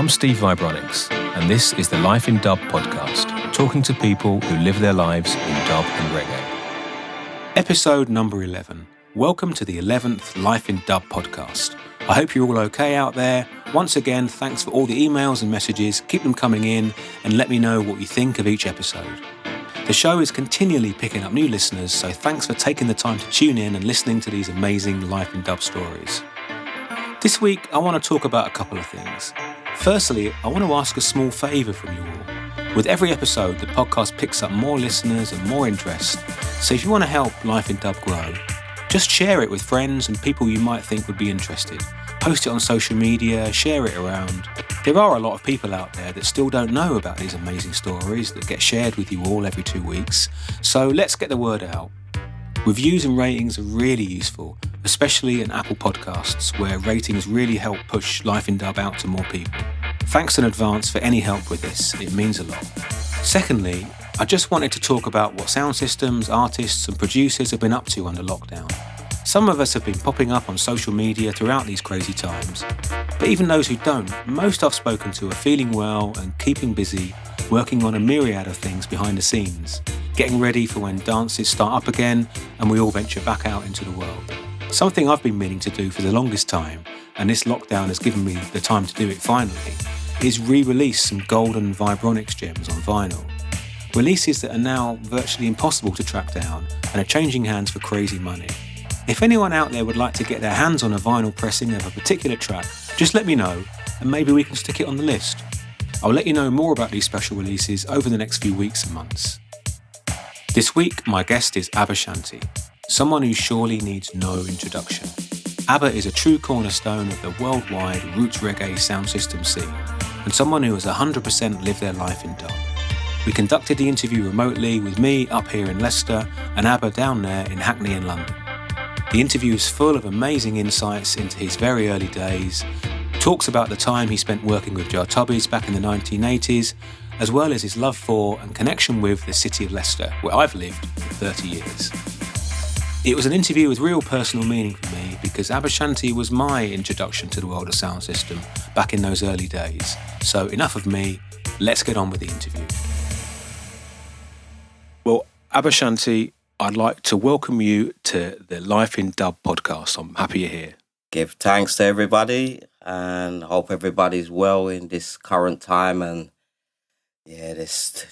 I'm Steve Vibronics, and this is the Life in Dub podcast, talking to people who live their lives in dub and reggae. Episode number 11. Welcome to the 11th Life in Dub podcast. I hope you're all okay out there. Once again, thanks for all the emails and messages. Keep them coming in and let me know what you think of each episode. The show is continually picking up new listeners, so thanks for taking the time to tune in and listening to these amazing Life in Dub stories. This week, I want to talk about a couple of things. Firstly, I want to ask a small favour from you all. With every episode, the podcast picks up more listeners and more interest. So if you want to help Life in Dub grow, just share it with friends and people you might think would be interested. Post it on social media, share it around. There are a lot of people out there that still don't know about these amazing stories that get shared with you all every 2 weeks. So let's get the word out. Reviews and ratings are really useful, especially in Apple Podcasts, where ratings really help push Life in Dub out to more people. Thanks in advance for any help with this, it means a lot. Secondly, I just wanted to talk about what sound systems, artists and producers have been up to under lockdown. Some of us have been popping up on social media throughout these crazy times, but even those who don't, most I've spoken to are feeling well and keeping busy, working on a myriad of things behind the scenes, getting ready for when dances start up again and we all venture back out into the world. Something I've been meaning to do for the longest time, and this lockdown has given me the time to do it finally, is re-release some golden Vibronics gems on vinyl. Releases that are now virtually impossible to track down and are changing hands for crazy money. If anyone out there would like to get their hands on a vinyl pressing of a particular track, just let me know and maybe we can stick it on the list. I'll let you know more about these special releases over the next few weeks and months. This week, my guest is Aba Shanti, someone who surely needs no introduction. Aba is a true cornerstone of the worldwide roots reggae sound system scene, and someone who has 100% lived their life in dub. We conducted the interview remotely with me up here in Leicester and Aba down there in Hackney in London. The interview is full of amazing insights into his very early days, talks about the time he spent working with Jah Tubbys back in the 1980s, as well as his love for and connection with the city of Leicester, where I've lived for 30 years. It was an interview with real personal meaning for me because Aba Shanti was my introduction to the world of sound system back in those early days. So enough of me, let's get on with the interview. Well, Aba Shanti, I'd like to welcome you to the Life in Dub podcast. I'm happy you're here. Give thanks to everybody and hope everybody's well in this current time and this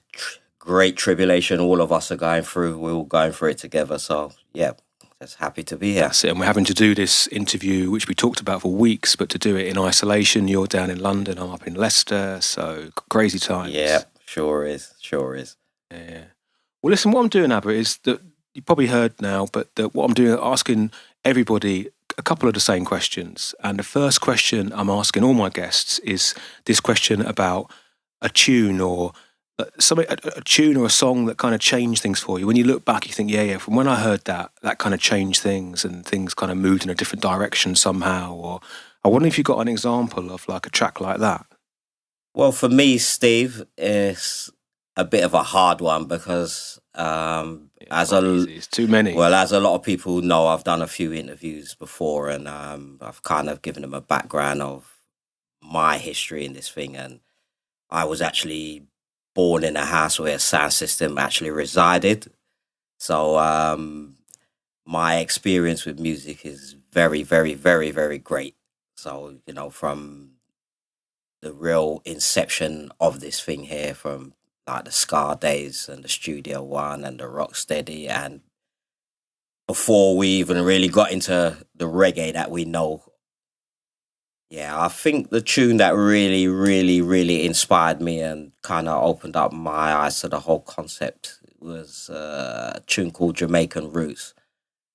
great tribulation all of us are going through. We're all going through it together. So, just happy to be here. That's it. And we're having to do this interview, which we talked about for weeks, but to do it in isolation. You're down in London, I'm up in Leicester. So, crazy times. Yeah, sure is. Yeah. Well, listen, what I'm doing, Aba, is that you probably heard now, but what I'm doing, asking everybody a couple of the same questions. And the first question I'm asking all my guests is this question about a tune or a tune or a song that kind of changed things for you. When you look back, you think, from when I heard that kind of changed things and things kind of moved in a different direction somehow. Or I wonder if you got an example of like a track like that. Well, for me, Steve, it's a bit of a hard one because it's too many. Well, as a lot of people know, I've done a few interviews before and I've kind of given them a background of my history in this thing. And I was actually born in a house where a sound system actually resided. So my experience with music is very, very, very, very great. So, from the real inception of this thing here, from like the Scar days and the Studio One and the Rocksteady, and before we even really got into the reggae that we know. Yeah, I think the tune that really, really, really inspired me and kind of opened up my eyes to the whole concept was a tune called Jamaican Roots,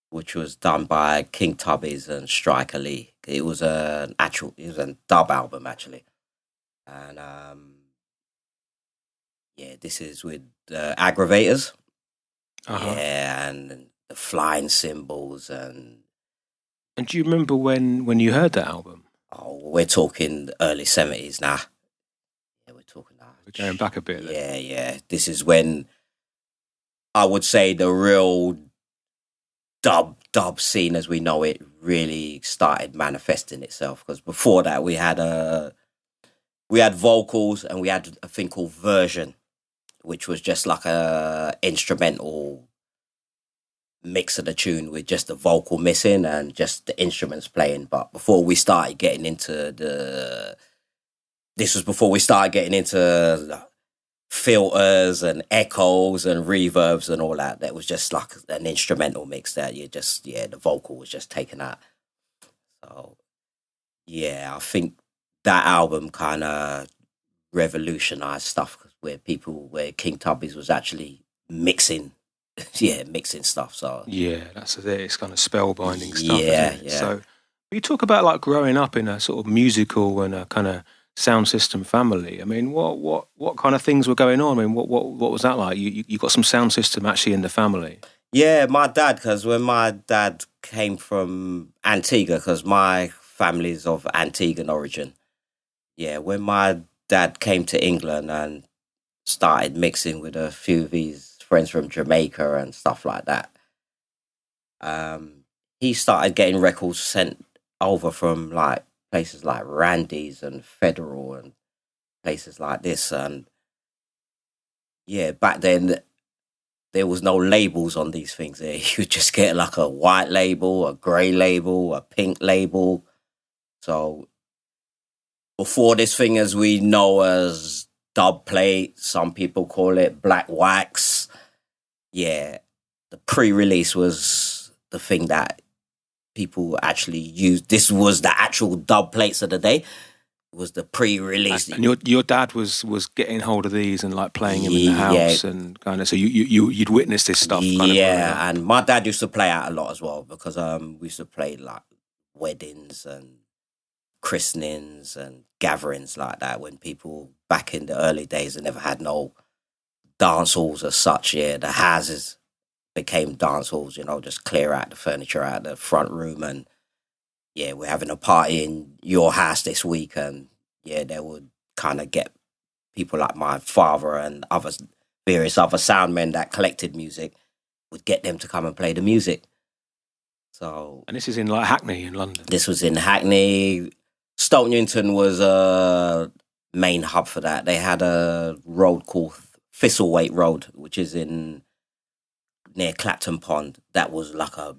which was done by King Tubbys and Striker Lee. It was a dub album actually, and this is with Aggravators. Uh-huh. Yeah, and the Flying Cymbals and. And do you remember when you heard that album? Oh, we're talking early 70s now. Yeah, we're talking now. We're going back a bit then. Yeah. This is when I would say the real dub scene as we know it really started manifesting itself. Because before that we had we had vocals and we had a thing called version, which was just like a instrumental mix of the tune with just the vocal missing and just the instruments playing. But before we started getting into filters and echoes and reverbs and all that. That was just like an instrumental mix that the vocal was just taken out. So yeah, I think that album kind of revolutionized stuff where King Tubby's was actually mixing stuff. So yeah, that's it. It's kind of spellbinding stuff. Yeah, isn't it? yeah. So you talk about like growing up in a sort of musical and a kind of sound system family. I mean, what kind of things were going on? I mean, what was that like? You got some sound system actually in the family. Yeah, my dad, because when my dad came from Antigua, because my family's of Antiguan origin. Yeah, when my dad came to England and started mixing with a few of his friends from Jamaica and stuff like that, he started getting records sent over from like places like Randy's and Federal and places like this. And yeah, back then there was no labels on these things. You just get like a white label, a grey label, a pink label. So before this thing as we know as dub plate, some people call it black wax. Yeah, the pre-release was the thing that people actually used. This was the actual dub plates of the day. It was the pre-release. And your dad was getting hold of these and like playing them in the house and kind of. So you'd witness this stuff. Yeah, and my dad used to play out a lot as well because we used to play like weddings and christenings and gatherings like that when people back in the early days they never had no dance halls as such. Yeah, the houses became dance halls, just clear out the furniture out the front room and yeah, we're having a party in your house this week and yeah, they would kind of get people like my father and various other sound men that collected music would get them to come and play the music. So, and this is in like Hackney in London. This was in Hackney. Stoke Newington was a main hub for that. They had a road called Thistlewaite Road, which is near Clapton Pond. That was like a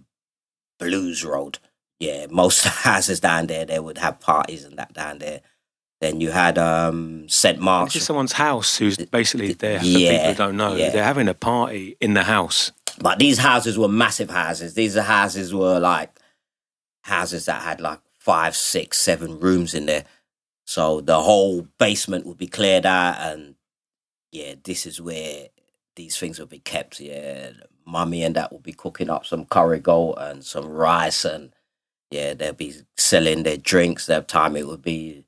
blues road. Yeah, most houses down there, they would have parties and that down there. Then you had St. Mark's. This is someone's house who's basically there. For people who don't know, they're having a party in the house. But these houses were massive houses. These houses were like houses that had like 5, 6, 7 rooms in there. So the whole basement would be cleared out and yeah, this is where these things would be kept. Yeah, mummy and that would be cooking up some curry goat and some rice and yeah, they'll be selling their drinks. Their time it would be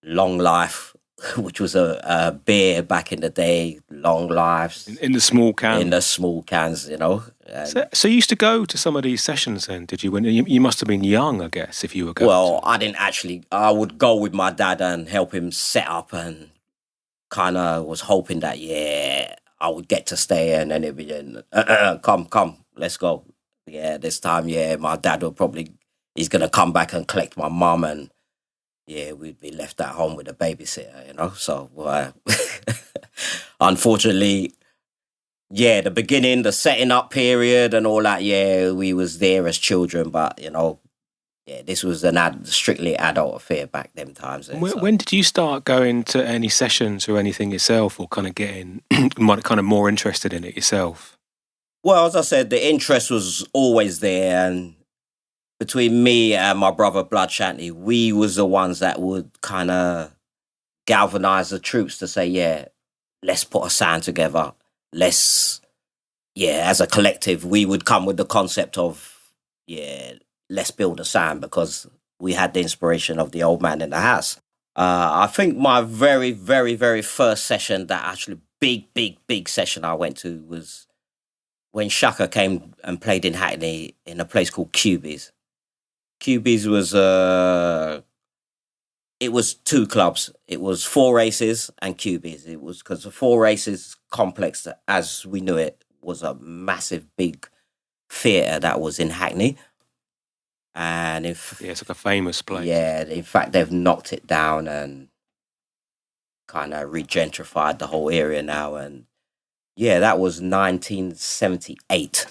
Long Life, which was a beer back in the day. Long Lives in the small cans. In the small cans, So you used to go to some of these sessions then, did you? When you must have been young, I guess, if you were going. Well, I didn't actually. I would go with my dad and help him set up, and kind of was hoping that I would get to stay, and then it'd be come, let's go. Yeah, this time, my dad will he's gonna come back and collect my mum, and we'd be left at home with a babysitter, So unfortunately, the beginning, the setting up period, and all that. We was there as children, but this was an strictly adult affair back them times. When did you start going to any sessions or anything yourself, or kind of getting kind of more interested in it yourself? Well, as I said, the interest was always there, and between me and my brother Blood Shanty, we was the ones that would kind of galvanize the troops to say, let's put a sound together. Let's, as a collective, we would come with the concept of, let's build a sound, because we had the inspiration of the old man in the house. I think my very, very, very first session, that actually big session I went to, was when Shaka came and played in Hackney in a place called Cubies. Cubies was, it was 2 clubs. It was Four Races and Cubies. It was because the Four Races complex, as we knew it, was a massive, big theatre that was in Hackney. And it's like a famous place. Yeah, in fact, they've knocked it down and kind of regentrified the whole area now. And yeah, that was 1978.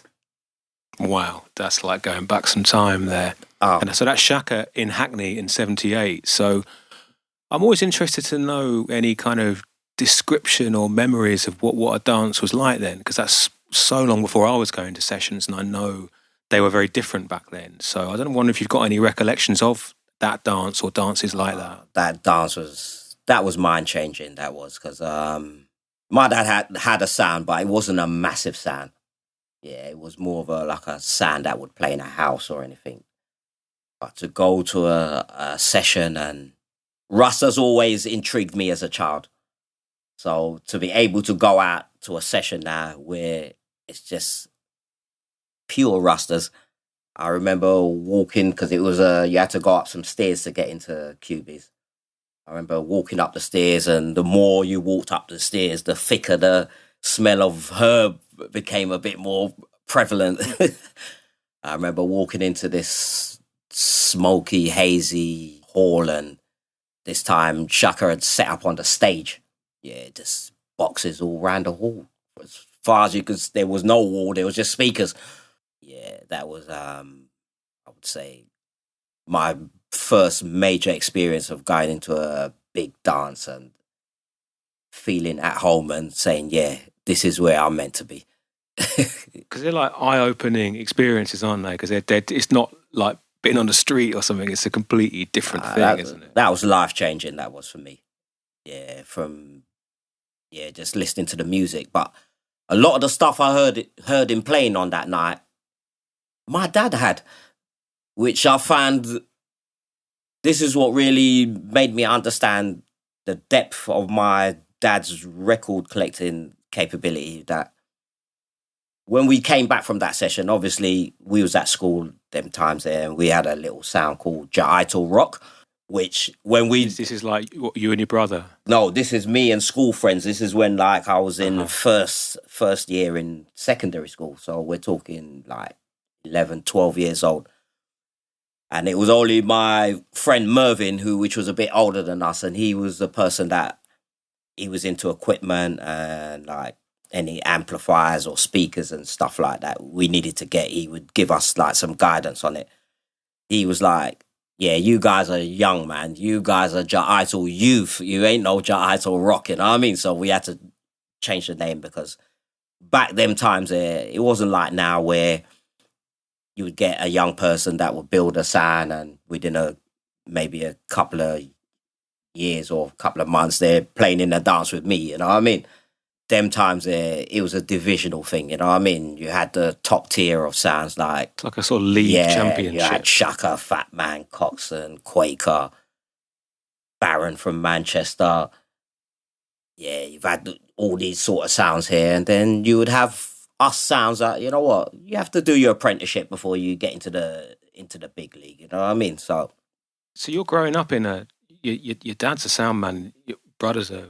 Wow, that's like going back some time there. And so that's Shaka in Hackney in 78. So I'm always interested to know any kind of description or memories of what a dance was like then, because that's so long before I was going to sessions, and I know they were very different back then. So I don't wonder if you've got any recollections of that dance or dances like that. That dance was mind changing. That was because my dad had a sound, but it wasn't a massive sound. Yeah, it was more of a sound that would play in a house or anything. But to go to a session, and Rasta's always intrigued me as a child. So to be able to go out to a session now where it's just pure Rastas. I remember walking, because it was you had to go up some stairs to get into Cubies. I remember walking up the stairs, and the more you walked up the stairs, the thicker the smell of herb became a bit more prevalent. I remember walking into this smoky, hazy hall, and this time Shaka had set up on the stage. Yeah, just boxes all around the hall. As far as you could, there was no wall, there was just speakers. Yeah, that was, I would say, my first major experience of going into a big dance and feeling at home and saying, yeah, this is where I'm meant to be. Because they're like eye-opening experiences, aren't they? Because it's not like being on the street or something. It's a completely different thing, isn't it? That was life-changing, that was for me. Yeah, just listening to the music. But a lot of the stuff I heard him playing on that night, my dad had, which I found, this is what really made me understand the depth of my dad's record collecting capability. That when we came back from that session, obviously we was at school them times there, and we had a little sound called Jah Rock, which when we... This is like what, you and your brother? No, this is me and school friends. This is when like I was in first year in secondary school. So we're talking like 11, 12 years old. And it was only my friend Mervyn, which was a bit older than us, and he was the person that he was into equipment and like any amplifiers or speakers and stuff like that we needed to get. He would give us like some guidance on it. He was like, yeah, you guys are young, man. You guys are Jah youth. You ain't no Jah rock, you know what I mean? So we had to change the name, because back them times it wasn't like now where you would get a young person that would build a sound, and within maybe a couple of years or a couple of months they're playing in a dance with me, you know what I mean? Them times it was a divisional thing, you know what I mean? You had the top tier of sounds like... It's like a sort of league championship. You had Shaka, Fat Man, Coxon, Quaker, Baron from Manchester. Yeah, you've had all these sort of sounds here, and then you would have us sounds that, you know what, you have to do your apprenticeship before you get into the big league, you know what I mean? So you're growing up in your dad's a sound man, your brothers are,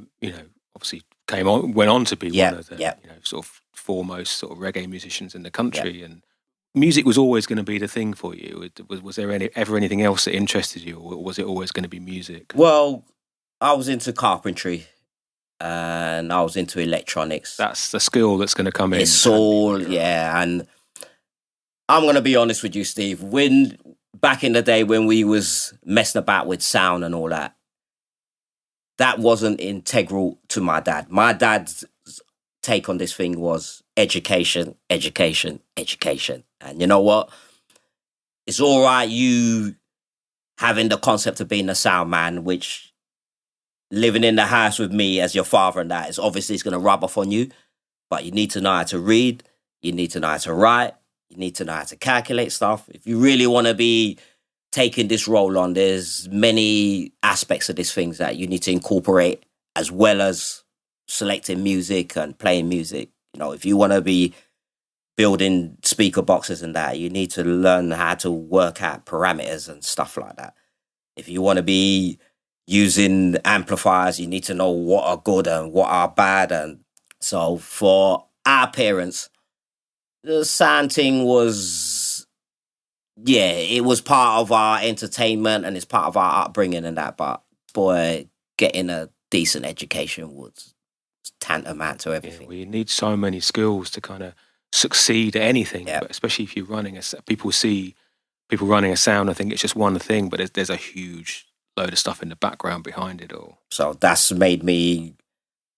obviously went on to be one of the sort of foremost sort of reggae musicians in the country, and music was always going to be the thing for you. Was there ever anything else that interested you, or was it always going to be music? Well, I was into carpentry, and I was into electronics. That's the skill that's going to come in. It's all, and I'm going to be honest with you, Steve. When back in the day when we was messing about with sound and all that, that wasn't integral to my dad. My dad's take on this thing was education, education, education. And you know what? It's all right you having the concept of being a sound man, which living in the house with me as your father and that is obviously it's going to rub off on you. But you need to know how to read. You need to know how to write. You need to know how to calculate stuff. If you really want to be taking this role on, there's many aspects of these things that you need to incorporate, as well as selecting music and playing music. If you want to be building speaker boxes and that, you need to learn how to work out parameters and stuff like that. If you want to be using amplifiers, you need to know what are good and what are bad. And so for our parents, the sound thing was, it was part of our entertainment and it's part of our upbringing and that. But boy, getting a decent education was tantamount to Yeah, everything. well, you need so many skills to kind of succeed at anything, Yeah. but especially if you're running people see people running a sound. I think it's just one thing, but there's a huge load of stuff in the background behind it all. So that's made me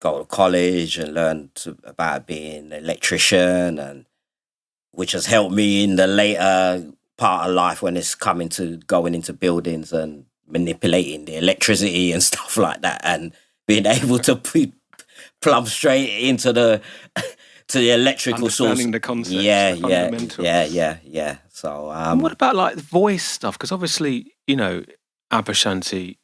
go to college and learn about being an electrician, and which has helped me in the later part of life when it's coming to going into buildings and manipulating the electricity and stuff like that, and being able to plumb straight into the to the electrical source. Understanding the concepts, the fundamentals. Yeah. So, and what about like the voice stuff? Because obviously, Aba Shanti,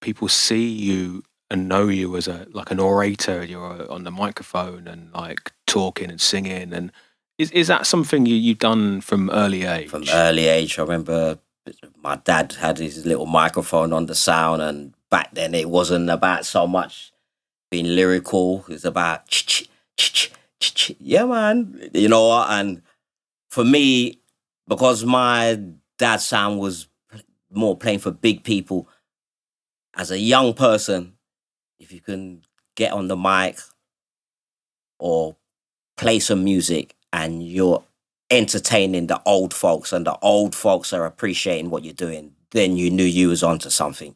people see you and know you as an orator. You're on the microphone and like talking and singing. And is that something you've done from early age? From early age, I remember my dad had his little microphone on the sound, and back then it wasn't about so much being lyrical. It was about yeah, man. You know what? And for me, because my dad's sound was more playing for big people, as a young person, if you can get on the mic or play some music and you're entertaining the old folks and the old folks are appreciating what you're doing, then you knew you was onto something.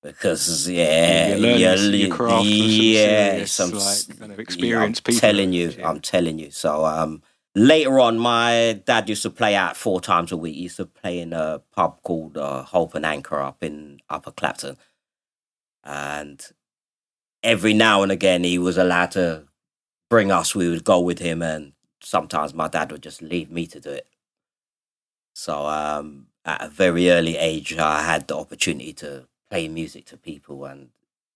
Because you're learning your craft with some serious, kind of experienced people. I'm telling you. So later on, my dad used to play out 4 times a week. He used to play in a pub called Hope and Anchor up in Upper Clapton, and every now and again he was allowed to bring us. We would go with him, and sometimes my dad would just leave me to do it. So at a very early age, I had the opportunity to play music to people, and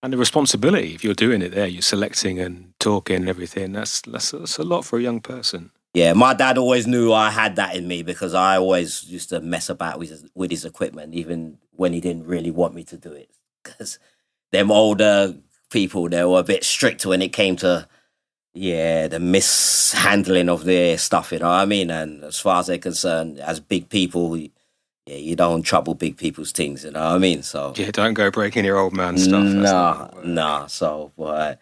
the responsibility. If you're doing it there, you're selecting and talking and everything. That's a lot for a young person. Yeah, my dad always knew I had that in me, because I always used to mess about with his equipment, even when he didn't really want me to do it. Because them older people, they were a bit strict when it came to the mishandling of their stuff. You know what I mean? And as far as they're concerned, as big people, you don't trouble big people's things, you know what I mean? So don't go breaking your old man stuff. Nah. So, I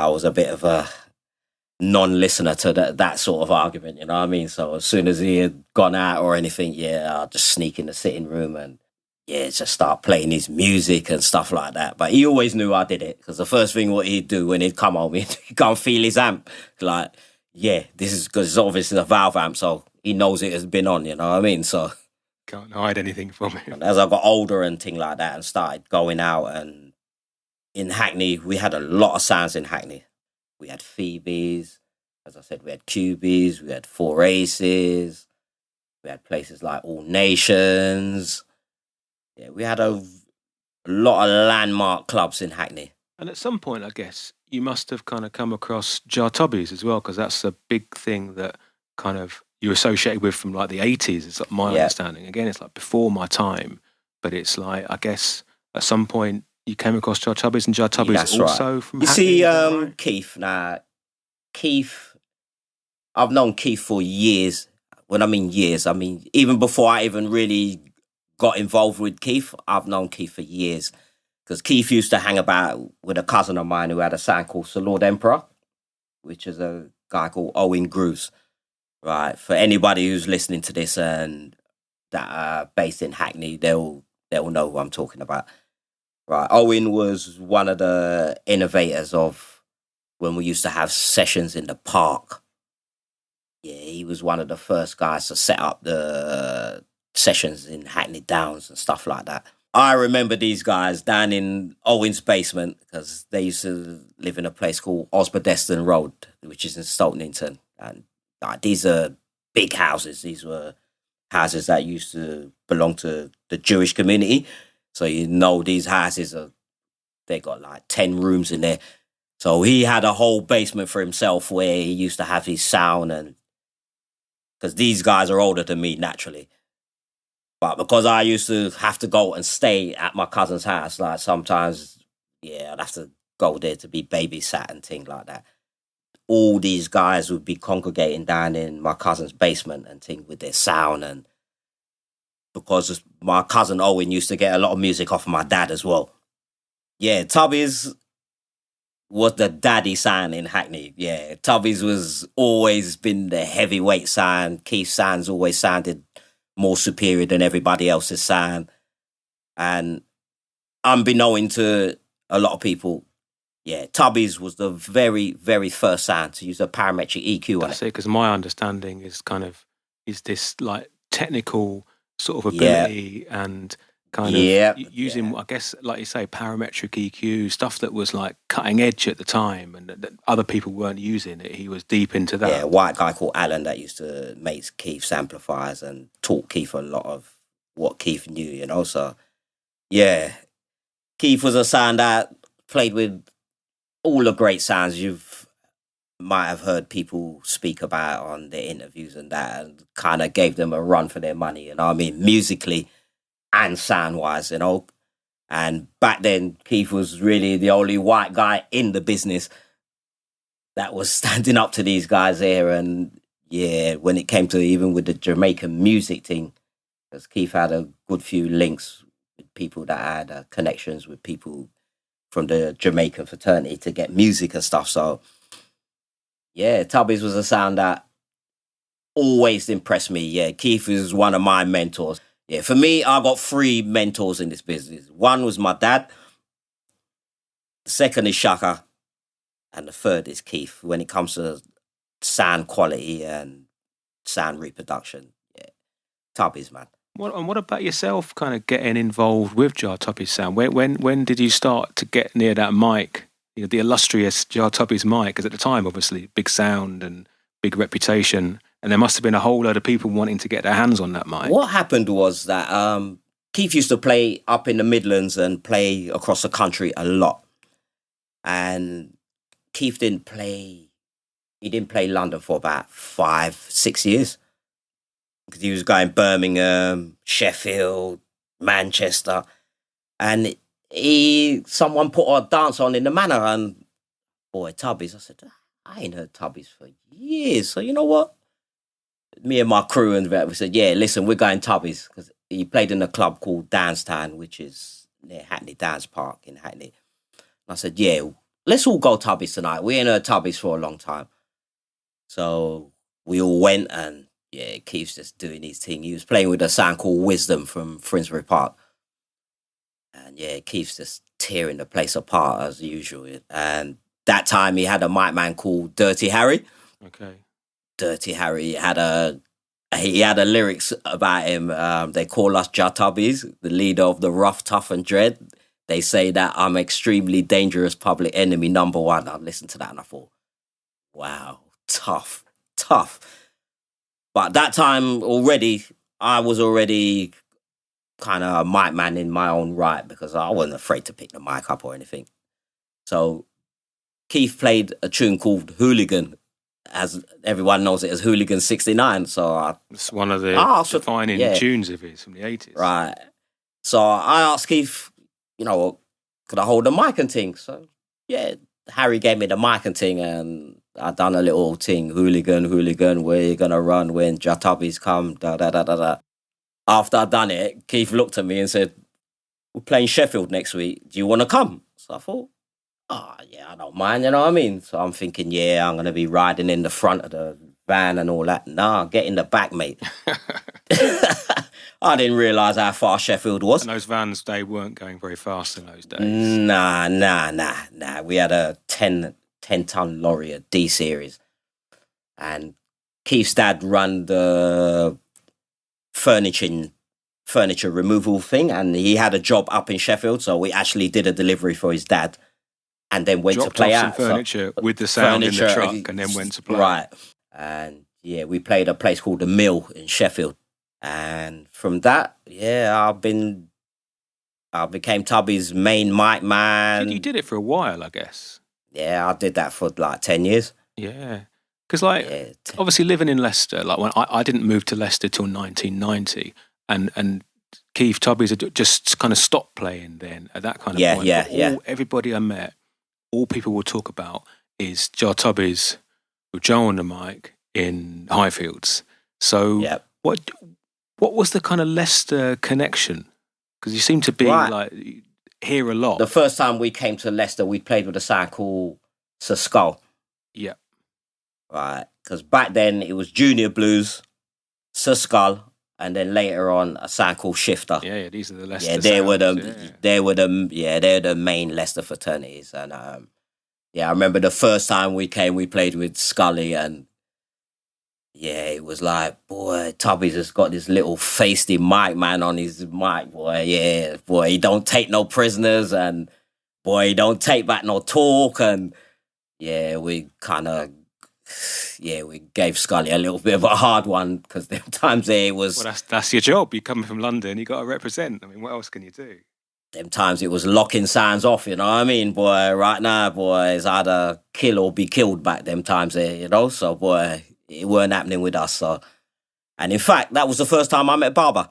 was a bit of a non-listener to that sort of argument, you know what I mean? So as soon as he had gone out or anything, I'll just sneak in the sitting room and just start playing his music and stuff like that. But he always knew I did it, because the first thing what he'd do when he'd come home, he'd go and feel his amp. Like, this is because it's obviously a valve amp, so he knows it has been on, you know what I mean? So can't hide anything from him. And as I got older and things like that and started going out, and in Hackney, we had a lot of sounds in Hackney. We had Phoebes, as I said, we had Cubies, we had Four Aces, we had places like All Nations. Yeah, we had a lot of landmark clubs in Hackney. And at some point, I guess, you must have kind of come across Jah Tubbys as well, because that's a big thing that kind of you're associated with from like the 80s, is like my understanding. Again, it's like before my time, but it's like, I guess at some point you came across Jah Tubbys, and Jah Tubbys also right. From you Hackney, see, right? Keith, I've known Keith for years. When I mean years, I mean even before I even really got involved with Keith, I've known Keith for years. Because Keith used to hang about with a cousin of mine who had a sound called Sir Lord Emperor, which is a guy called Owen Grooves. Right, for anybody who's listening to this and that are based in Hackney, they'll know who I'm talking about. Right, Owen was one of the innovators of when we used to have sessions in the park. Yeah, he was one of the first guys to set up the sessions in Hackney Downs and stuff like that. I remember these guys down in Owen's basement, because they used to live in a place called Osbodeston Road, which is in Stoltenington, and these are big houses. These were houses that used to belong to the Jewish community. So these houses they got like 10 rooms in there. So he had a whole basement for himself where he used to have his sound, and because these guys are older than me naturally. But because I used to have to go and stay at my cousin's house, like sometimes, I'd have to go there to be babysat and things like that. All these guys would be congregating down in my cousin's basement and things with their sound. And because my cousin Owen used to get a lot of music off of my dad as well. Yeah, Tubby's was the daddy sound in Hackney. Yeah, Tubby's was always been the heavyweight sound. Keith's sounds always sounded more superior than everybody else's sound. And unbeknown to a lot of people, yeah, Tubby's was the very, very first sound to use a parametric EQ on That's it. because my understanding is this like technical sort of ability and kind of using, I guess, like you say, parametric EQ, stuff that was like cutting edge at the time and that other people weren't using it. He was deep into that. Yeah, a white guy called Alan that used to make Keith's amplifiers and taught Keith a lot of what Keith knew, you know. So, yeah, Keith was a sound that played with all the great sounds might have heard people speak about on their interviews and that, and kind of gave them a run for their money, you know what I mean, musically and sound-wise, you know. And back then, Keith was really the only white guy in the business that was standing up to these guys here. And yeah, when it came to even with the Jamaican music thing, because Keith had a good few links with people that had connections with people from the Jamaican fraternity to get music and stuff. So yeah, Tubby's was a sound that always impressed me. Yeah, Keith is one of my mentors. Yeah, for me, I got 3 mentors in this business. One was my dad, the second is Shaka, and the third is Keith when it comes to sound quality and sound reproduction. Yeah, Tubby's, man. What about yourself kind of getting involved with Jah Tubby's sound? When did you start to get near that mic? You know, the illustrious Jah Tubby's mic, because at the time, obviously, big sound and big reputation. And there must have been a whole load of people wanting to get their hands on that mic. What happened was that Keith used to play up in the Midlands and play across the country a lot. And Keith didn't play London for about 5-6 years. Because he was going Birmingham, Sheffield, Manchester. And someone put a dance on in the Manor, and boy, Tubby's. I said, I ain't heard Tubby's for years. So you know what? Me and my crew and we said, yeah, listen, we're going Tubby's, because he played in a club called Danstown, which is near Hackney Dance Park in Hackney. And I said, yeah, let's all go Tubby's tonight. We ain't heard Tubby's for a long time. So we all went, and yeah, Keith's just doing his thing. He was playing with a sound called Wisdom from Finsbury Park. And yeah, Keith's just tearing the place apart as usual. And that time he had a mic man called Dirty Harry. Okay. Dirty Harry had a lyrics about him. They call us Jah Tubbys, the leader of the rough, tough and dread. They say that I'm extremely dangerous public enemy number 1. I listened to that and I thought, wow, tough. But that time already, I was already kind of a mic man in my own right, because I wasn't afraid to pick the mic up or anything. So Keith played a tune called Hooligan, as everyone knows it as Hooligan 69. So it's one of the defining tunes of his from the 80s. Right. So I asked Keith, you know, could I hold the mic and thing? So yeah, Harry gave me the mic and thing, and I done a little thing, hooligan, where you gonna run when Jah Tubbys come, da da da da da. After I done it, Keith looked at me and said, we're playing Sheffield next week. Do you want to come? So I thought, yeah, I don't mind, you know what I mean? So I'm thinking, yeah, I'm going to be riding in the front of the van and all that. Nah, get in the back, mate. I didn't realise how far Sheffield was. And those vans, they weren't going very fast in those days. Nah. We had a 10-ton lorry, a D-series. And Keith's dad ran the furniture removal thing, and he had a job up in Sheffield, so we actually did a delivery for his dad. And then went to play out. Some furniture with the sound in the truck, and then went to play. Right. And yeah, we played a place called The Mill in Sheffield. And from that, yeah, I became Tubby's main mic man. You did it for a while, I guess. Yeah, I did that for like 10 years. Yeah. Because obviously living in Leicester, like when I didn't move to Leicester till 1990, and Keith Tubbys had just kind of stopped playing then at that kind of point. Yeah. Everybody I met, all people will talk about is Jah Tubbys with Joe on the mic in Highfields. So what was the kind of Leicester connection? Because you seem to be like hear a lot. The first time we came to Leicester, we played with a sound called Sir Skull. Yeah. Right. Because back then it was Junior Blues, Sir Skull, and then later on a sound called Shifter. Yeah, these are the Leicester Yeah, they were sounds, they're the main Leicester fraternities. And I remember the first time we came, we played with Scully, and yeah, it was like, boy, Tubby's has got this little feisty mic man on his mic, boy. Yeah, boy, he don't take no prisoners, and boy, he don't take back no talk. And yeah, we gave Scully a little bit of a hard one, because them times there it was... Well, that's your job. You're coming from London, you got to represent. I mean, what else can you do? Them times it was locking sounds off, you know what I mean, boy? Right now, boy, it's either kill or be killed back them times there, you know? So, boy, it weren't happening with us. So, and in fact, that was the first time I met Baba.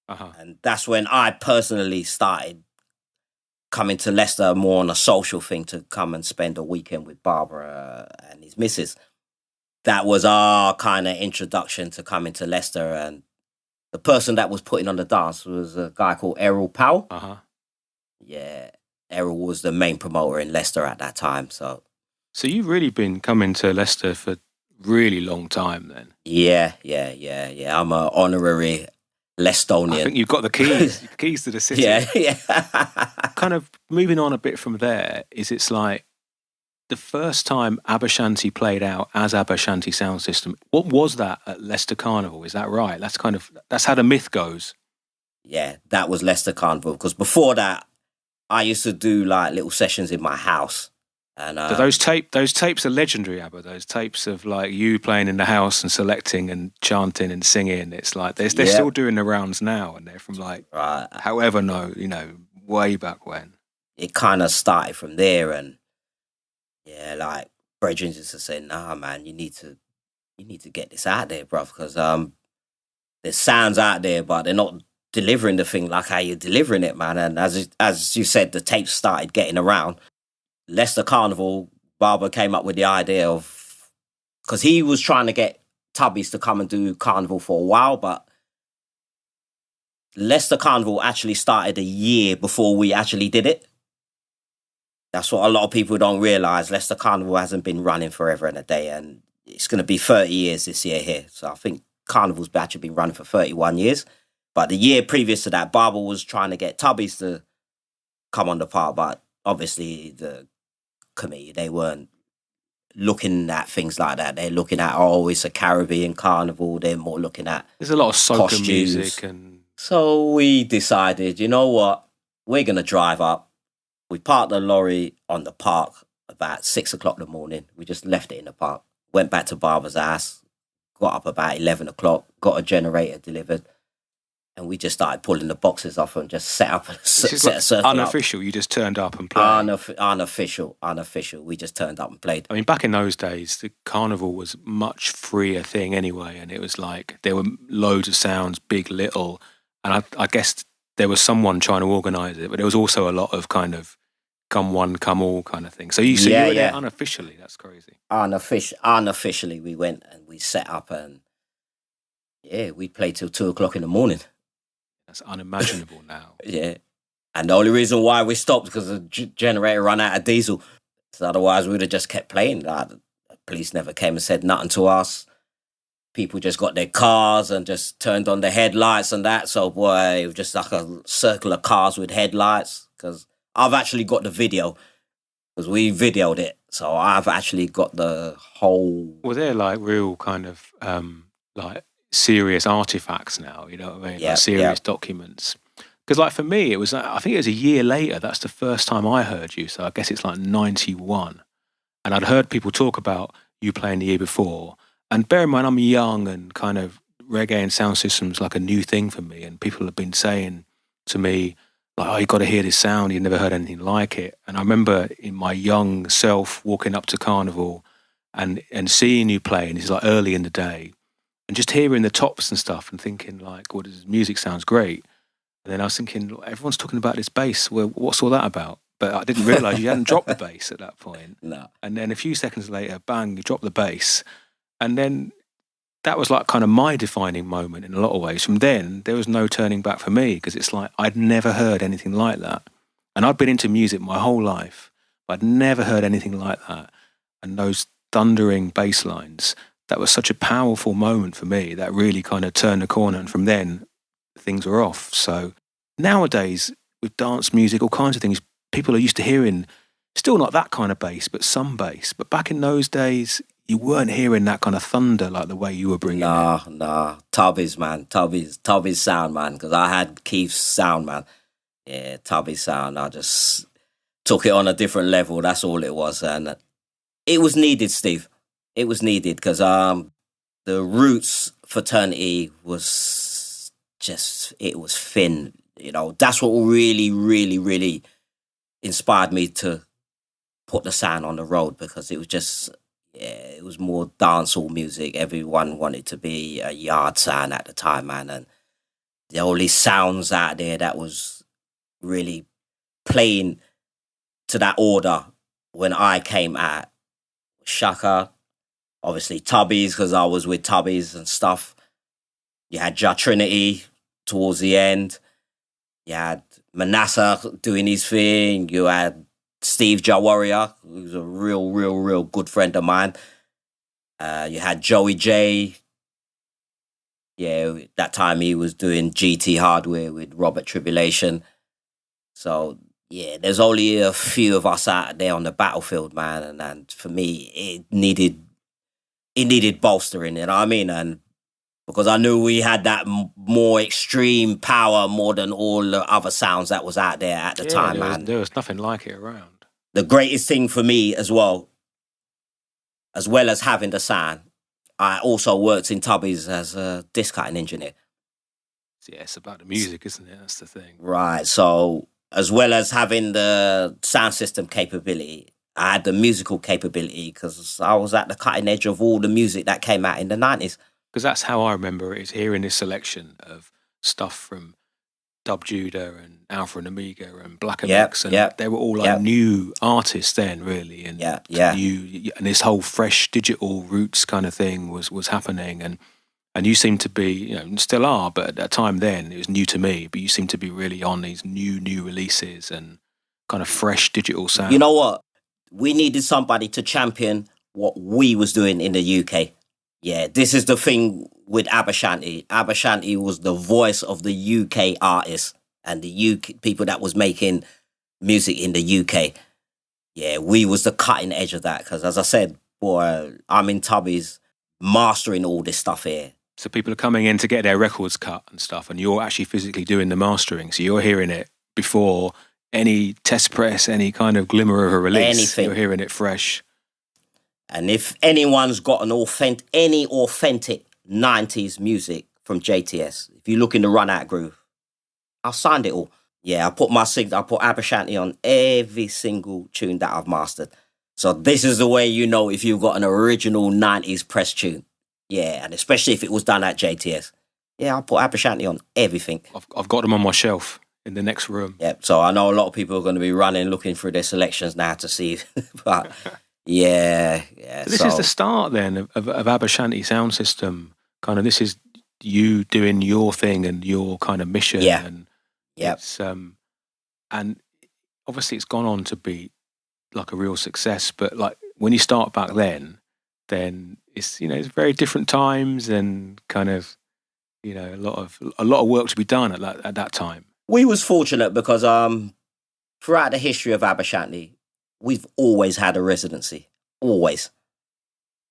Uh-huh. And that's when I personally started coming to Leicester more on a social thing, to come and spend a weekend with Barbara and his missus. That was our kind of introduction to coming to Leicester. And the person that was putting on the dance was a guy called Errol Powell. Uh-huh. Yeah, Errol was the main promoter in Leicester at that time. So you've really been coming to Leicester for really long time then? Yeah. I'm an honorary Leicestonian. I think you've got the keys to the city. Yeah. Kind of moving on a bit from there, it's like the first time Aba Shanti played out as Aba Shanti sound system, what was that at Leicester Carnival? Is that right? That's how the myth goes. Yeah, that was Leicester Carnival, because before that, I used to do like little sessions in my house. And those tapes are legendary, Abba. Those tapes of like you playing in the house and selecting and chanting and singing. It's like they're still doing the rounds now, and they're from like however way back when. It kind of started from there, and yeah, like brethren used to say, "Nah, man, you need to get this out there, bruv, because there's sounds out there, but they're not delivering the thing like how you're delivering it, man." And as you said, the tapes started getting around. Leicester Carnival, Barbara came up with the idea of, because he was trying to get Tubbys to come and do Carnival for a while, but Leicester Carnival actually started a year before we actually did it. That's what a lot of people don't realise. Leicester Carnival hasn't been running forever and a day, and it's going to be 30 years this year here. So I think Carnival's actually been running for 31 years. But the year previous to that, Barbara was trying to get Tubbys to come on the part, but obviously the committee, they weren't looking at things like that. They're looking at, it's a Caribbean carnival. They're more looking at there's a lot of soca costumes. music. And so we decided, you know what, we're going to drive up. We parked the lorry on the park about 6 o'clock in the morning. We just left it in the park, went back to Barbara's house, got up about 11 o'clock, got a generator delivered, and we just started pulling the boxes off and just set up a circle. Unofficial, you just turned up and played. Unofficial. We just turned up and played. I mean, back in those days, the carnival was much freer thing anyway, and it was like there were loads of sounds, big, little, and I guess there was someone trying to organise it, but there was also a lot of kind of come one, come all kind of thing. So you were there unofficially. That's crazy. Unofficially, we went and we set up, and we played till 2 o'clock in the morning. That's unimaginable now. Yeah. And the only reason why we stopped because the generator ran out of diesel. So otherwise, we would have just kept playing. The police never came and said nothing to us. People just got their cars and just turned on the headlights and that. So, boy, it was just like a circle of cars with headlights. Because I've actually got the video. Because we videoed it. So I've actually got the whole... Well, they're like real kind of like serious artifacts now, you know what I mean? Like serious documents. Because like for me, it was, I think it was a year later, that's the first time I heard you. So I guess it's like 91. And I'd heard people talk about you playing the year before. And bear in mind, I'm young and kind of reggae and sound systems like a new thing for me. And people have been saying to me, like, oh, you got to hear this sound. You've never heard anything like it. And I remember in my young self walking up to Carnival and seeing you play, and it's like early in the day, and just hearing the tops and stuff and thinking like, well, this music sounds great. And then I was thinking, everyone's talking about this bass. Well, what's all that about? But I didn't realise you hadn't dropped the bass at that point. No. And then a few seconds later, bang, you dropped the bass. And then that was like kind of my defining moment in a lot of ways. From then, there was no turning back for me, because it's like I'd never heard anything like that. And I'd been into music my whole life, but I'd never heard anything like that. And those thundering bass lines, that was such a powerful moment for me. That really kind of turned the corner. And from then, things were off. So nowadays, with dance music, all kinds of things, people are used to hearing, still not that kind of bass, but some bass. But back in those days, you weren't hearing that kind of thunder like the way you were bringing it. Nah. Tubby's, man. Tubby's sound, man. Because I had Keith's sound, man. Yeah, Tubby's sound. I just took it on a different level. That's all it was. And it was needed, Steve. It was needed because the Roots fraternity was just, it was thin. You know, that's what really, really, really inspired me to put the sound on the road, because it was just, yeah, it was more dancehall music. Everyone wanted to be a yard sound at the time, man. And the only sounds out there that was really playing to that order when I came out, Shaka, obviously Tubbies, because I was with Tubbies and stuff. You had Jah Trinity towards the end. You had Manasseh doing his thing. You had Steve Jah Warrior, who's a real good friend of mine. You had Joey J. Yeah, that time he was doing GT Hardware with Robert Tribulation. So, yeah, there's only a few of us out there on the battlefield, man. And for me, it needed bolstering, you know what I mean? And because I knew we had that more extreme power more than all the other sounds that was out there at the time, man. There was nothing like it around. The greatest thing for me as well as having the sound, I also worked in Tubby's as a disc cutting engineer. Yeah, it's about the music, isn't it? That's the thing. Right. So as well as having the sound system capability, I had the musical capability because I was at the cutting edge of all the music that came out in the 90s. Because that's how I remember it, is hearing this selection of stuff from Dub Judah and Alpha and Omega and Black and Mix, and they were all like new artists then, really. And new, and this whole fresh digital roots kind of thing was happening, and you seem to be, you know, still are, but at that time then it was new to me. But you seem to be really on these new releases and kind of fresh digital sound. You know what? We needed somebody to champion what we was doing in the UK. Yeah, this is the thing with Aba Shanti. Aba Shanti was the voice of the UK artists and the UK people that was making music in the UK. Yeah, we was the cutting edge of that because, as I said, boy, I'm in Tubby's mastering all this stuff here. So people are coming in to get their records cut and stuff, and you're actually physically doing the mastering. So you're hearing it before any test press, any kind of glimmer of a release. Anything. You're hearing it fresh. And if anyone's got any authentic 90s music from JTS, if you look in the Run Out groove, I've signed it all. Yeah, I put Aba Shanti on every single tune that I've mastered. So this is the way you know if you've got an original 90s press tune. Yeah, and especially if it was done at JTS. Yeah, I put Aba Shanti on everything. I've got them on my shelf in the next room. Yep, so I know a lot of people are going to be running, looking through their selections now to see. But yeah. So this is the start then of Aba Shanti sound system. Kind of, this is you doing your thing and your kind of mission. Yeah. And yep. It's, and obviously it's gone on to be like a real success. But like when you start back then it's, you know, it's very different times and kind of, you know, a lot of work to be done at that time. We was fortunate because throughout the history of Aba Shanti, we've always had a residency. Always.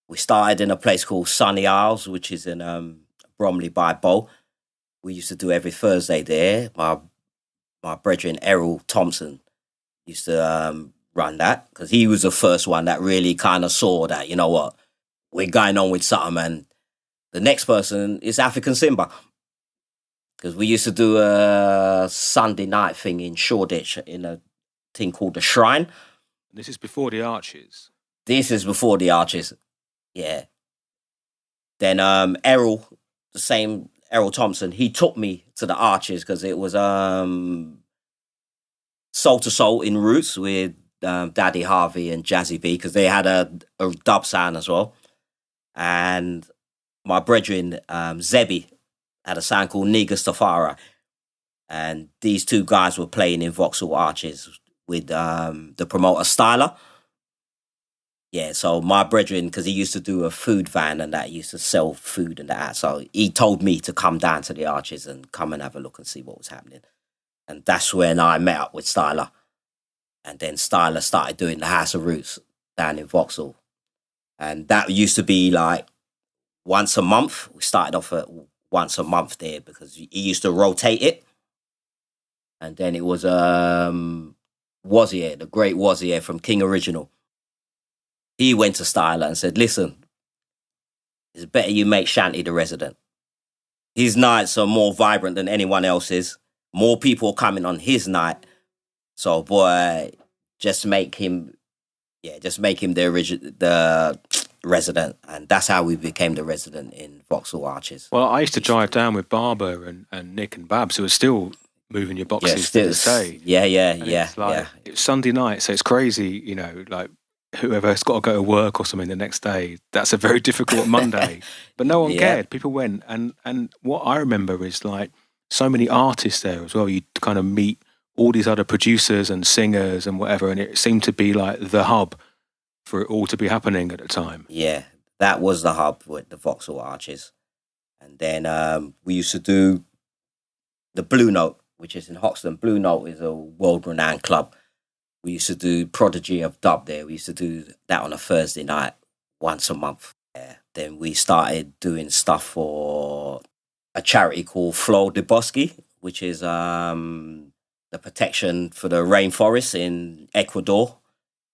We started in a place called Sunny Isles, which is in Bromley by Bow. We used to do every Thursday there. My brethren, Errol Thompson, used to run that because he was the first one that really kind of saw that, you know what, we're going on with something. And the next person is African Simba. Because we used to do a Sunday night thing in Shoreditch in a thing called The Shrine. This is before the Arches. This is before the Arches. Yeah. Then Errol, the same Errol Thompson, he took me to the Arches because it was Soul to Soul in Roots with Daddy Harvey and Jazzy B because they had a dub sound as well. And my brethren, Zebi, had a sound called Niga Stafara. And these two guys were playing in Vauxhall Arches with the promoter Styler. Yeah, so my brethren, because he used to do a food van and that, he used to sell food and that. So he told me to come down to the Arches and come and have a look and see what was happening. And that's when I met up with Styler. And then Styler started doing the House of Roots down in Vauxhall. And that used to be like once a month. We started off at once a month there because he used to rotate it. And then it was Wazzier, the great Wazzier from King Original. He went to Styler and said, listen, it's better you make Shanti the resident. His nights are more vibrant than anyone else's. More people are coming on his night. So, boy, just make him the resident. And that's how we became the resident in Vauxhall Arches. Well, I used to drive down with Barber and Nick and Babs, who are still moving your boxes to this day. It's Sunday night, so it's crazy, you know, like, whoever's got to go to work or something the next day, that's a very difficult Monday. But no one cared. People went. And what I remember is like so many artists there as well. You kind of meet all these other producers and singers and whatever, and it seemed to be like the hub for it all to be happening at the time. Yeah, that was the hub with the Vauxhall Arches. And then we used to do the Blue Note, which is in Hoxton. Blue Note is a world-renowned club. We used to do Prodigy of Dub there. We used to do that on a Thursday night, once a month. Yeah. Then we started doing stuff for a charity called Flor de Bosque, which is the protection for the rainforest in Ecuador.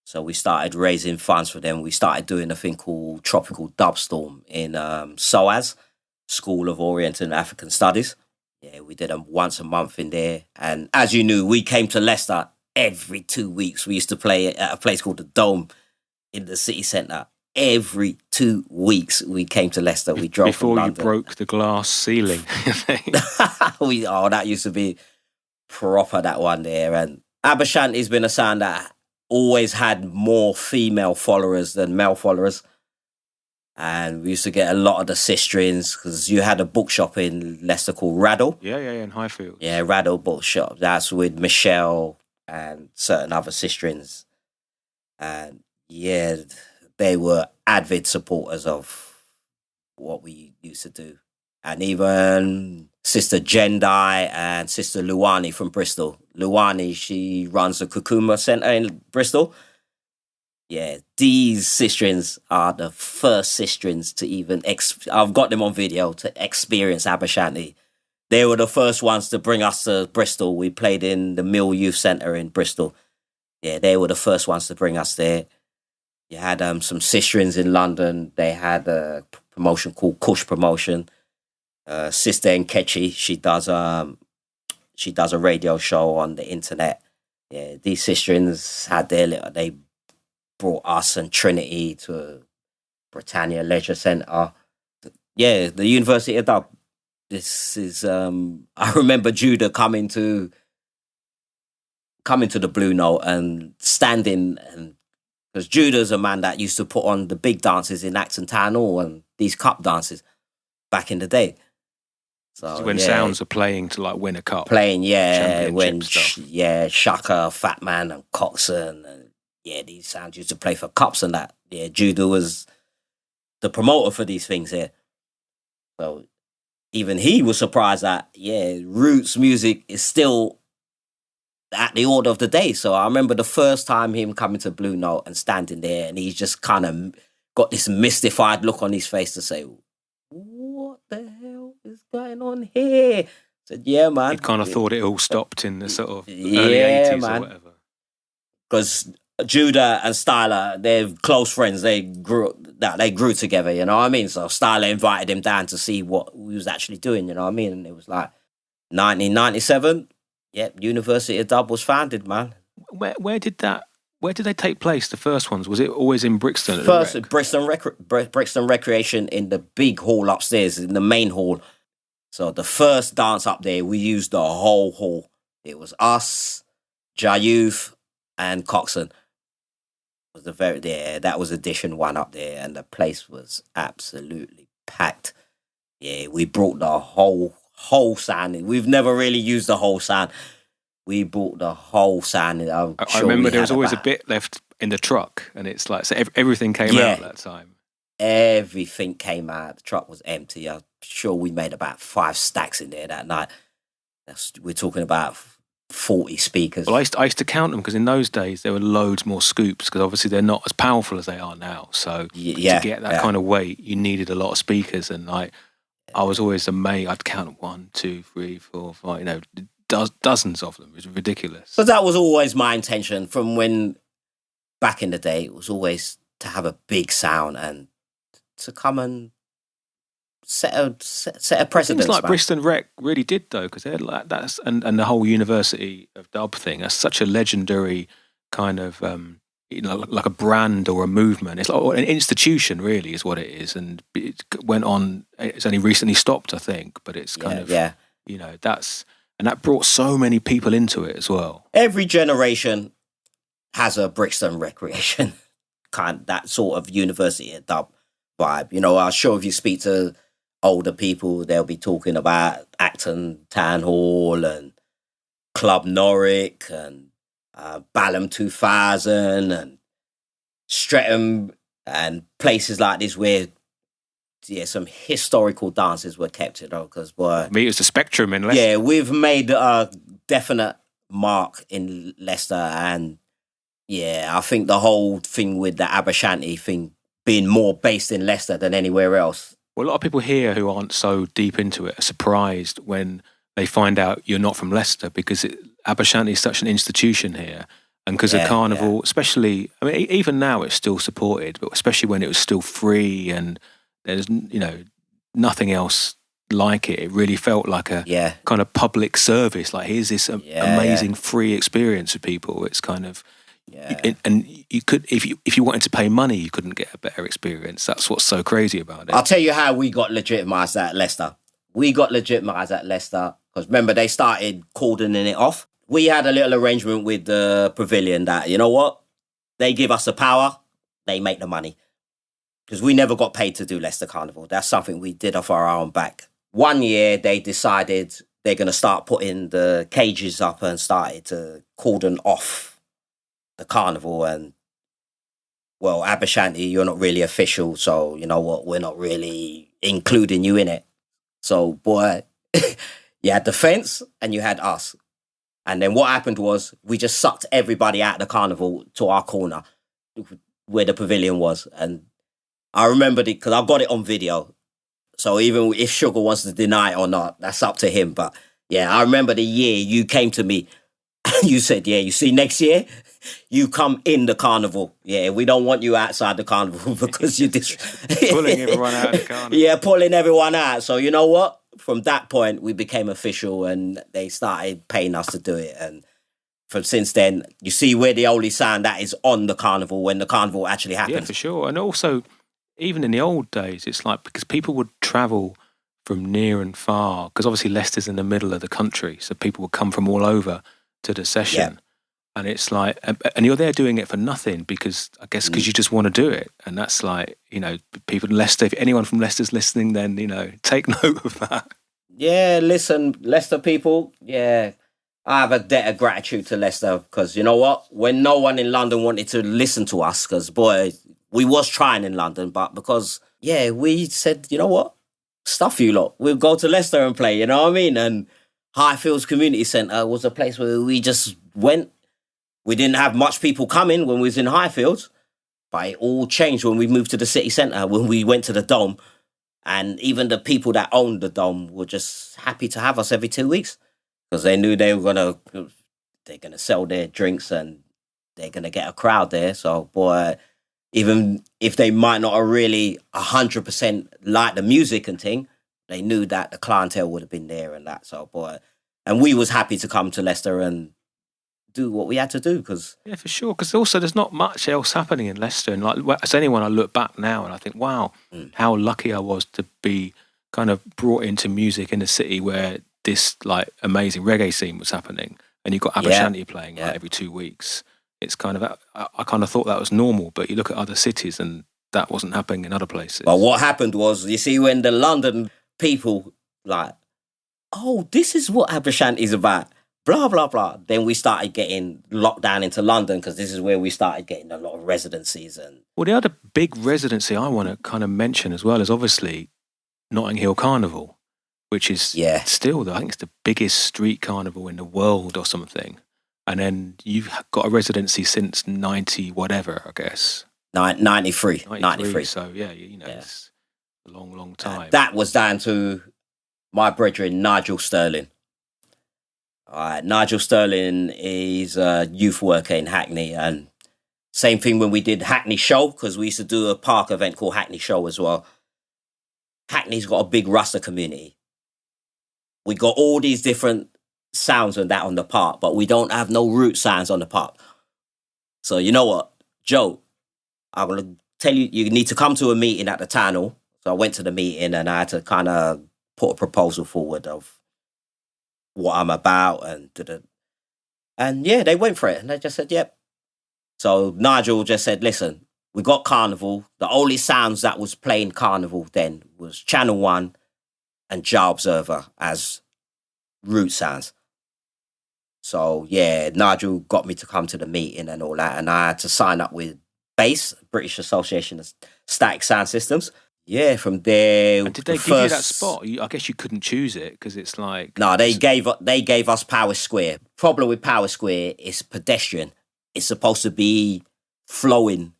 So we started raising funds for them. We started doing a thing called Tropical Dub Storm in SOAS, School of Oriental and African Studies. Yeah, we did them once a month in there. And as you knew, we came to Leicester every 2 weeks. We used to play at a place called the Dome in the city centre. Every 2 weeks we came to Leicester. We drove before from you broke the glass ceiling. That used to be proper, that one there. And Aba Shanti-I's been a sound that always had more female followers than male followers. And we used to get a lot of the sisterings because you had a bookshop in Leicester called Raddle. Yeah, in Highfield. Yeah, Raddle bookshop. That's with Michelle and certain other sisterings. And yeah, they were avid supporters of what we used to do. And even Sister Jendai and Sister Luani from Bristol. Luani, she runs the Kukuma Centre in Bristol. Yeah, these sisterings are the first sisterings to even... I've got them on video to experience Aba Shanti. They were the first ones to bring us to Bristol. We played in the Mill Youth Centre in Bristol. Yeah, they were the first ones to bring us there. You had some sisterings in London. They had a promotion called Kush Promotion. Sister Nkechi, she does a radio show on the internet. Yeah, these sisterings had they brought us and Trinity to Britannia Leisure Centre. Yeah, the University of Dub. This is I remember Judah coming to the Blue Note and standing, and because Judah's a man that used to put on the big dances in Acton Town Hall and these cup dances back in the day. So when sounds are playing to like win a cup. When Shaka, Fat Man and Coxon and these sounds used to play for cups and that. Yeah, Judah was the promoter for these things here. So even he was surprised that, roots music is still at the order of the day. So I remember the first time him coming to Blue Note and standing there, and he's just kind of got this mystified look on his face to say, what the hell is going on here? I said, yeah, man. He kind of thought it all stopped in the sort of early 80s or whatever. Because Judah and Styler, they're close friends. They grew together, you know what I mean? So Styler invited him down to see what he was actually doing, you know what I mean? And it was like 1997. Yep, University of Dub was founded, man. Where did they take place, the first ones? Was it always in Brixton? First, Brixton Recreation in the big hall upstairs, in the main hall. So the first dance up there, we used the whole hall. It was us, Jah Youth, and Coxon. That was edition 1 up there, and the place was absolutely packed. Yeah, we brought the whole whole sound. We've never really used the whole sound. We brought the whole sound. I remember there was always a bit left in the truck, and it's like, so everything came out at that time. Everything came out. The truck was empty. I'm sure we made about 5 stacks in there that night. We're talking about 40 speakers. Well, I used to count them because in those days there were loads more scoops, because obviously they're not as powerful as they are now. So to get that kind of weight, you needed a lot of speakers, and I was always amazed. I'd count 1, 2, 3, 4, 5. Dozens of them. It was ridiculous. So that was always my intention from when back in the day. It was always to have a big sound and to come and set a precedent. Things like Bristol Rec really did, though, because they're like that's and the whole University of Dub thing. That's such a legendary kind of like a brand or a movement. It's like an institution, really, is what it is. And it went on. It's only recently stopped, I think, but it's kind of that brought so many people into it as well. Every generation has a Brixton Recreation kind, that sort of University of Dub vibe. I'm sure if you speak to older people, they'll be talking about Acton Town Hall and Club Norwich and Balham 2000 and Streatham and places like this where some historical dances were kept, because it was the Spectrum in Leicester. Yeah, we've made a definite mark in Leicester, and I think the whole thing with the Aba Shanti thing being more based in Leicester than anywhere else. Well, a lot of people here who aren't so deep into it are surprised when they find out you're not from Leicester, because Aba Shanti is such an institution here. And because of Carnival, especially, I mean, even now it's still supported, but especially when it was still free and there's, nothing else like it. It really felt like a kind of public service. Like, here's this amazing free experience for people. It's kind of, and you could, if you wanted to pay money, you couldn't get a better experience. That's what's so crazy about it. I'll tell you how we got legitimised at Leicester. We got legitimised at Leicester because, remember, they started cordoning it off. We had a little arrangement with the pavilion that, you know what? They give us the power, they make the money. Because we never got paid to do Leicester Carnival. That's something we did off our own back. One year, they decided they're going to start putting the cages up and started to cordon off the carnival. And, well, Aba Shanti, you're not really official, so you know what? We're not really including you in it. So, boy, you had the fence and you had us. And then what happened was we just sucked everybody out of the carnival to our corner where the pavilion was. And I remembered it because I got it on video. So even if Sugar wants to deny it or not, that's up to him. But yeah, I remember the year you came to me and you said, you see, next year you come in the carnival. Yeah, we don't want you outside the carnival because you're pulling everyone out of the carnival. Yeah, pulling everyone out. So you know what? From that point, we became official and they started paying us to do it. And from since then, you see we're the only sound that is on the carnival when the carnival actually happens. Yeah, for sure. And also, even in the old days, it's like, because people would travel from near and far, because obviously Leicester's in the middle of the country, so people would come from all over to the session. Yeah. And it's like, and you're there doing it for nothing because you just want to do it. And that's like, people in Leicester, if anyone from Leicester's listening, then, take note of that. Yeah, listen, Leicester people, I have a debt of gratitude to Leicester because, you know what? When no one in London wanted to listen to us, because, boy, we was trying in London, but because, we said, you know what? Stuff you lot. We'll go to Leicester and play, you know what I mean? And Highfields Community Centre was a place where we just went. We didn't have much people coming when we was in Highfields, but it all changed when we moved to the city centre, when we went to the Dome. And even the people that owned the Dome were just happy to have us every 2 weeks because they knew they're gonna sell their drinks and they're gonna get a crowd there. So, boy, even if they might not have really 100% liked the music and thing, they knew that the clientele would have been there and that. So, boy, and we was happy to come to Leicester and do what we had to do because for sure, because also there's not much else happening in Leicester, and like as anyone, I look back now and I think, wow, how lucky I was to be kind of brought into music in a city where this like amazing reggae scene was happening, and you've got Aba Shanti playing like every 2 weeks. It's kind of, I kind of thought that was normal, but you look at other cities and that wasn't happening in other places. But what happened was, you see, when the London people like oh, this is what Aba Shanti is about. Blah, blah, blah. Then we started getting locked down into London because this is where we started getting a lot of residencies. And Well, the other big residency I want to kind of mention as well is obviously Notting Hill Carnival, which is still, I think it's the biggest street carnival in the world or something. And then you've got a residency since 90 whatever, I guess. 93. So, yeah, it's a long, long time. That was down to my brethren, Nigel Sterling. Nigel Sterling is a youth worker in Hackney. And same thing when we did Hackney Show, because we used to do a park event called Hackney Show as well. Hackney's got a big Rasta community. We got all these different sounds and that on the park, but we don't have no root sounds on the park. So you know what, Joe, I'm going to tell you, you need to come to a meeting at the town hall. So I went to the meeting and I had to kind of put a proposal forward of what I'm about and yeah, they went for it and they just said, yep. So Nigel just said, listen, we got Carnival. The only sounds that was playing Carnival then was Channel 1 and Jah Observer as root sounds. So yeah, Nigel got me to come to the meeting and all that, and I had to sign up with BASE, British Association of Static Sound Systems. Yeah, from there. And did they give you that spot? I guess you couldn't choose it because it's like no, they gave us Power Square. Problem with Power Square is pedestrian. It's supposed to be flowing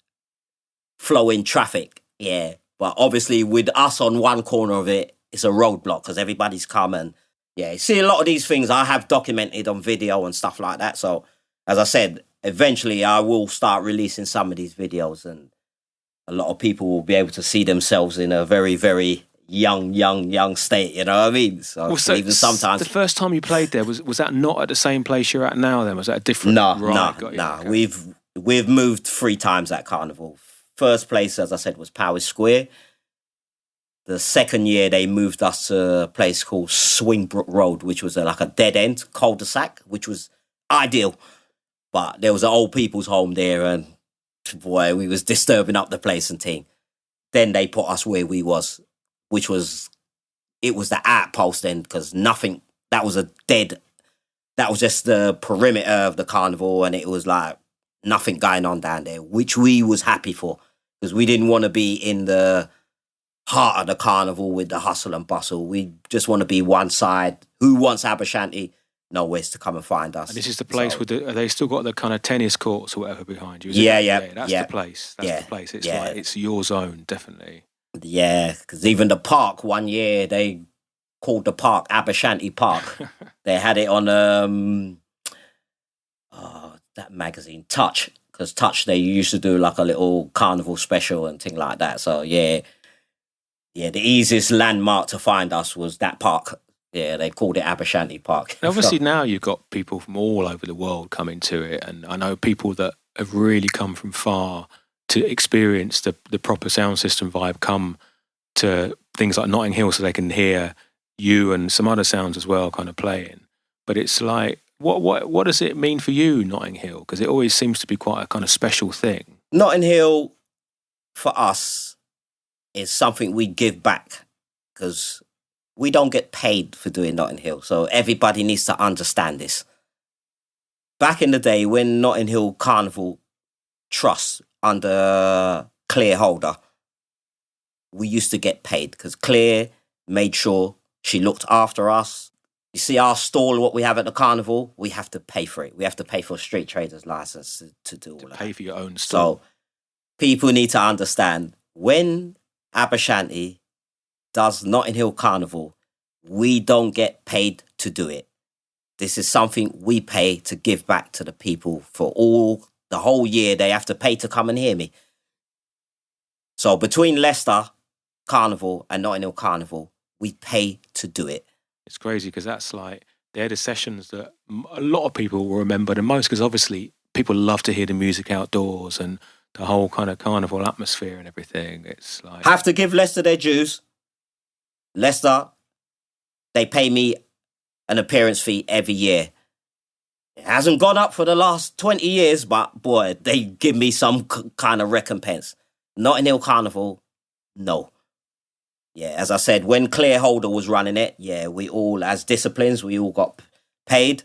traffic. Yeah, but obviously with us on one corner of it, it's a roadblock because everybody's coming. Yeah, see a lot of these things I have documented on video and stuff like that. So, as I said, eventually I will start releasing some of these videos and a lot of people will be able to see themselves in a very, very young state, you know what I mean? So even sometimes... The first time you played there, was that not at the same place you're at now then? Was that a different... No. Okay. We've moved 3 times at Carnival. First place, as I said, was Power Square. The second year, they moved us to a place called Swingbrook Road, which was like a dead-end cul-de-sac, which was ideal. But there was an old people's home there, and boy, we was disturbing up the place and thing. Then they put us where we was, which was, it was the outpost then, because nothing, that was just the perimeter of the Carnival, and it was like nothing going on down there, which we was happy for, because we didn't want to be in the heart of the Carnival with the hustle and bustle. We just want to be one side. Who wants Aba Shanti? Know where to come and find us. And this is the place with the, they still got the kind of tennis courts or whatever behind you? Yeah. That's the place. That's the place. It's like, it's your zone, definitely. Yeah, because even the park, one year, they called the park Aba Shanti Park. They had it on that magazine, Touch. Because Touch, they used to do like a little Carnival special and thing like that. So, yeah, the easiest landmark to find us was that park. Yeah, they called it Aba Shanti Park. And obviously now you've got people from all over the world coming to it, and I know people that have really come from far to experience the proper sound system vibe come to things like Notting Hill so they can hear you and some other sounds as well kind of playing. But it's like, what does it mean for you, Notting Hill? Because it always seems to be quite a kind of special thing. Notting Hill, for us, is something we give back because we don't get paid for doing Notting Hill. So everybody needs to understand this. Back in the day when Notting Hill Carnival Trust under Claire Holder, we used to get paid because Claire made sure she looked after us. You see our stall, what we have at the Carnival, we have to pay for it. We have to pay for a street trader's license to do all that. Pay for your own stall. So people need to understand when Aba Shanti does Notting Hill Carnival, we don't get paid to do it. This is something we pay to give back to the people for the whole year. They have to pay to come and hear me. So between Leicester Carnival and Notting Hill Carnival, we pay to do it. It's crazy because that's like, they're the sessions that a lot of people will remember the most because obviously people love to hear the music outdoors and the whole kind of carnival atmosphere and everything. It's like... Have to give Leicester their dues. Leicester, they pay me an appearance fee every year. It hasn't gone up for the last 20 years, but boy, they give me some kind of recompense. Notting Hill Carnival, no. Yeah, as I said, when Clearholder was running it, yeah, we all, as disciplines, we all got paid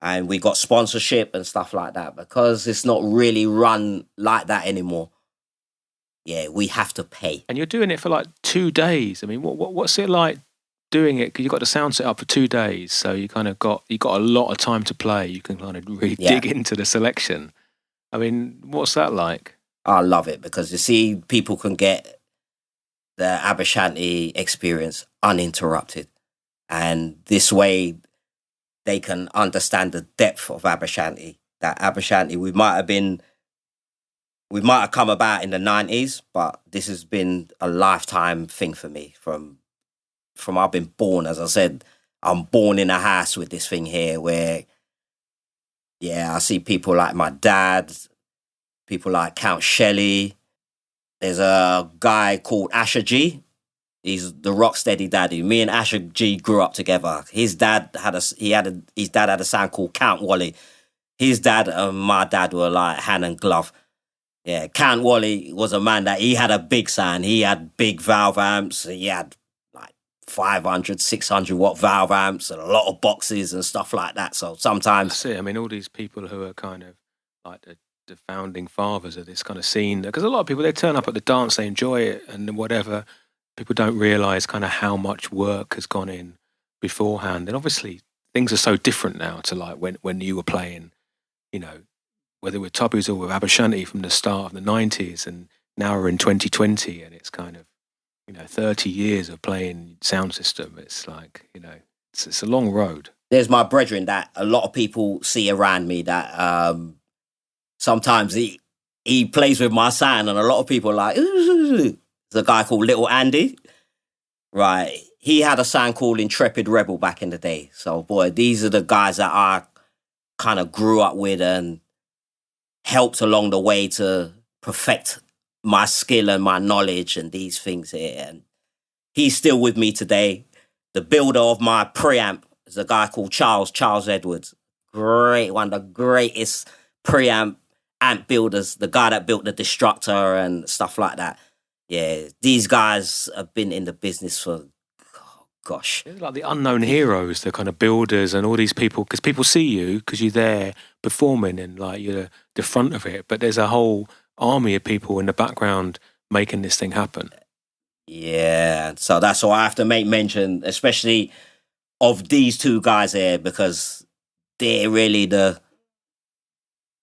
and we got sponsorship and stuff like that because it's not really run like that anymore. Yeah, we have to pay. And you're doing it for like 2 days. I mean, what's it like doing it? Because you've got the sound set up for 2 days, so you got a lot of time to play. You can kind of really dig into the selection. I mean, what's that like? I love it because you see, people can get the Aba Shanti experience uninterrupted, and this way they can understand the depth of Aba Shanti. That Aba Shanti, we might have come about in the 90s, but this has been a lifetime thing for me. From I've been born, as I said, I'm born in a house with this thing here where, I see people like my dad, people like Count Shelley. There's a guy called Asher G. He's the Rocksteady Daddy. Me and Asher G grew up together. His dad had a sound called Count Wally. His dad and my dad were like hand and glove. Yeah, Count Wally was a man that he had a big sound. He had big valve amps. He had like 500, 600 watt valve amps and a lot of boxes and stuff like that. So sometimes... That's it. I mean, all these people who are kind of like the founding fathers of this kind of scene, because a lot of people, they turn up at the dance, they enjoy it and whatever. People don't realise kind of how much work has gone in beforehand. And obviously things are so different now to like when you were playing, you know, whether with Tubbys or with Aba Shanti from the start of the 90s, and now we're in 2020 and it's kind of, 30 years of playing sound system. It's like, it's a long road. There's my brethren that a lot of people see around me that sometimes he plays with my sound and a lot of people are like, ooh. There's a guy called Little Andy. Right. He had a sound called Intrepid Rebel back in the day. So, boy, these are the guys that I kind of grew up with and helped along the way to perfect my skill and my knowledge and these things here. And he's still with me today. The builder of my preamp is a guy called Charles Edwards. Great, one of the greatest preamp amp builders, the guy that built the Destructor and stuff like that. Yeah, these guys have been in the business for, gosh. It's like the unknown heroes, the kind of builders and all these people, because people see you because you're there performing and like you're the front of it, but there's a whole army of people in the background making this thing happen. Yeah, so that's why I have to make mention, especially of these two guys here, because they're really the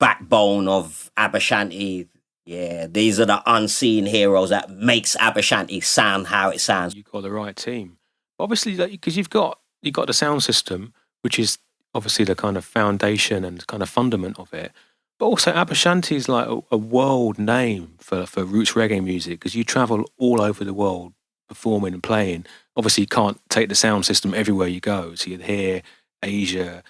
backbone of Aba Shanti. Yeah, these are the unseen heroes that makes Aba Shanti sound how it sounds. You've got the right team. Obviously, because you've got the sound system, which is obviously the kind of foundation and kind of fundament of it. But also Aba Shanti is like a world name for roots reggae music, because you travel all over the world performing and playing. Obviously, you can't take the sound system everywhere you go. So you're here, Asia,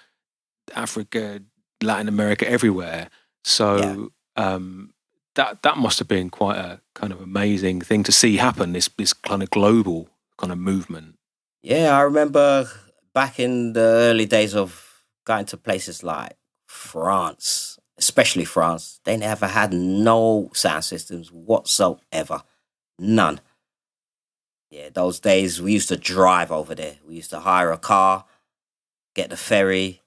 Africa, Latin America, everywhere. So that must have been quite a kind of amazing thing to see happen, this kind of global kind of movement. Yeah, I remember back in the early days of going to places like France, especially France, they never had no sound systems whatsoever. None. Yeah, those days we used to drive over there. We used to hire a car, get the ferry,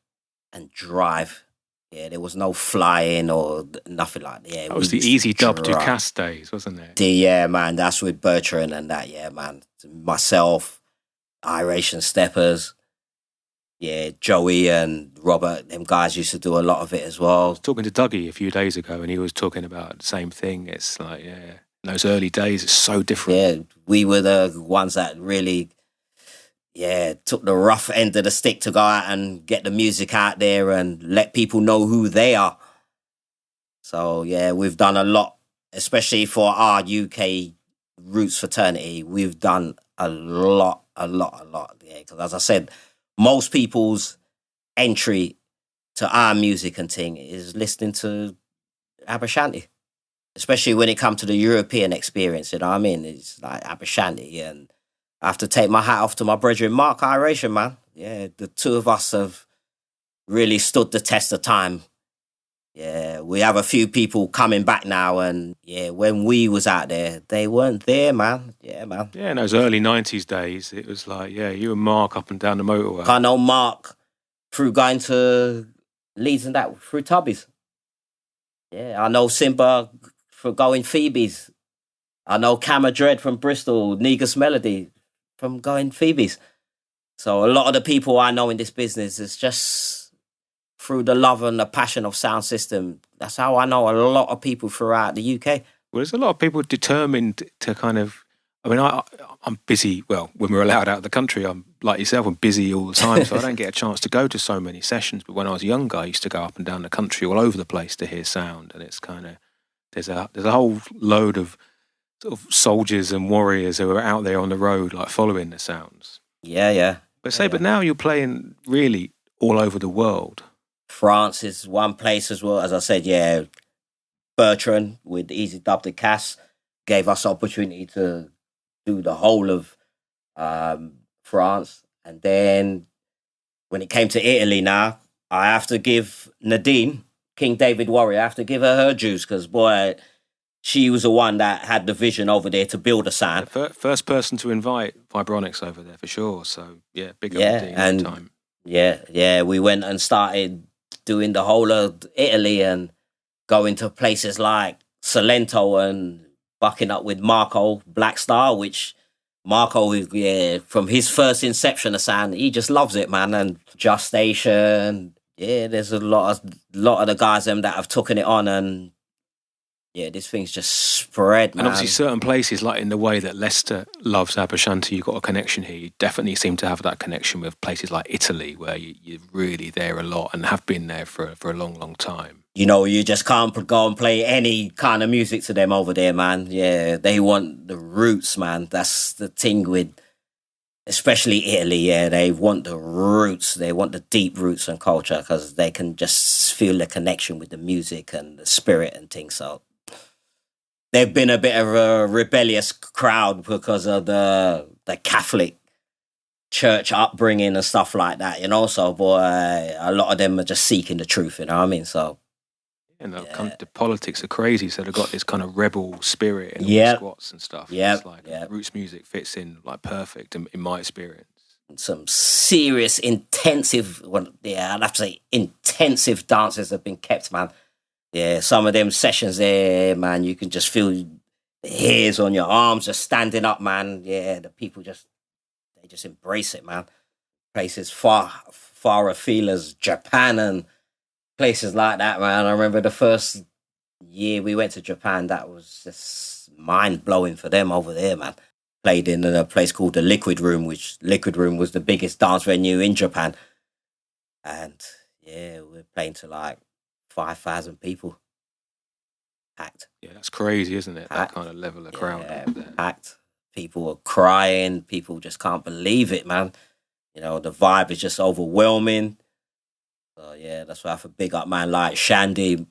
and drive. Yeah, there was no flying or nothing like that. Yeah, that was the easy dub to cast days, wasn't it? Yeah, man, that's with Bertrand and that. Yeah, man, myself, Iration Steppers. Yeah, Joey and Robert, them guys used to do a lot of it as well. I was talking to Dougie a few days ago and he was talking about the same thing. It's like, in those early days, it's so different. Yeah, we were the ones that really, took the rough end of the stick to go out and get the music out there and let people know who they are. So, yeah, we've done a lot, especially for our UK roots fraternity. We've done a lot. Yeah, because as I said, most people's entry to our music and thing is listening to Aba Shanti, especially when it comes to the European experience, you know what I mean? It's like Aba Shanti, and I have to take my hat off to my brethren, Mark Iration, man. Yeah, the two of us have really stood the test of time. Yeah, we have a few people coming back now, and yeah, when we was out there, they weren't there, man. Yeah, man. Yeah, in those early 90s days, it was like, yeah, you and Mark up and down the motorway. I know Mark through going to Leeds and that through Tubby's. Yeah, I know Simba for going Phoebe's. I know Camera Dread from Bristol, Negus Melody from going Phoebe's. So a lot of the people I know in this business is just through the love and the passion of sound system. That's how I know a lot of people throughout the UK. Well, there's a lot of people determined to kind of, I mean, I'm busy. Well, when we're allowed out of the country, I'm like yourself, I'm busy all the time. So I don't get a chance to go to so many sessions. But when I was younger, I used to go up and down the country all over the place to hear sound. And it's kind of, there's a whole load of sort of soldiers and warriors who are out there on the road, like following the sounds. Yeah. But now you're playing really all over the world. France is one place as well. As I said, yeah, Bertrand with Easy Dub the Cass gave us opportunity to do the whole of France. And then when it came to Italy now, I have to give Nadine, King David Warrior, I have to give her dues because, boy, she was the one that had the vision over there to build a sound. The first person to invite Vibronics over there for sure. So, yeah, big up Nadine at the time. Yeah, we went and started doing the whole of Italy and going to places like Salento and bucking up with Marco Black Star, which Marco, yeah, from his first inception of sound, he just loves it, man. And Just Station, yeah, there's a lot of the guys that have taken it on, and yeah, this thing's just spread, man. And obviously certain places, like in the way that Leicester loves Aba Shanti, you've got a connection here. You definitely seem to have that connection with places like Italy, where you're really there a lot and have been there for a long, long time. You know, you just can't go and play any kind of music to them over there, man. Yeah, they want the roots, man. That's the thing with, especially Italy, yeah. They want the roots. They want the deep roots and culture because they can just feel the connection with the music and the spirit and things, so... They've been a bit of a rebellious crowd because of the Catholic church upbringing and stuff like that, you know. So, boy, a lot of them are just seeking the truth, you know what I mean? So, the politics are crazy. So they've got this kind of rebel spirit in all the squats and stuff. Yeah, it's like roots music fits in like perfect in my experience. Some serious, intensive, I'd have to say intensive dances have been kept, man. Yeah, some of them sessions there, man, you can just feel the hairs on your arms just standing up, man. Yeah, the people they just embrace it, man. Places far afield as Japan and places like that, man. I remember the first year we went to Japan, that was just mind-blowing for them over there, man. Played in a place called the Liquid Room, which Liquid Room was the biggest dance venue in Japan. And, yeah, we're playing to like 5,000 people. Packed. Yeah, that's crazy, isn't it? Packed. That kind of level of crowd over there. Packed. People are crying. People just can't believe it, man. You know, the vibe is just overwhelming. So, yeah, that's why I have to big up, man, like Shandy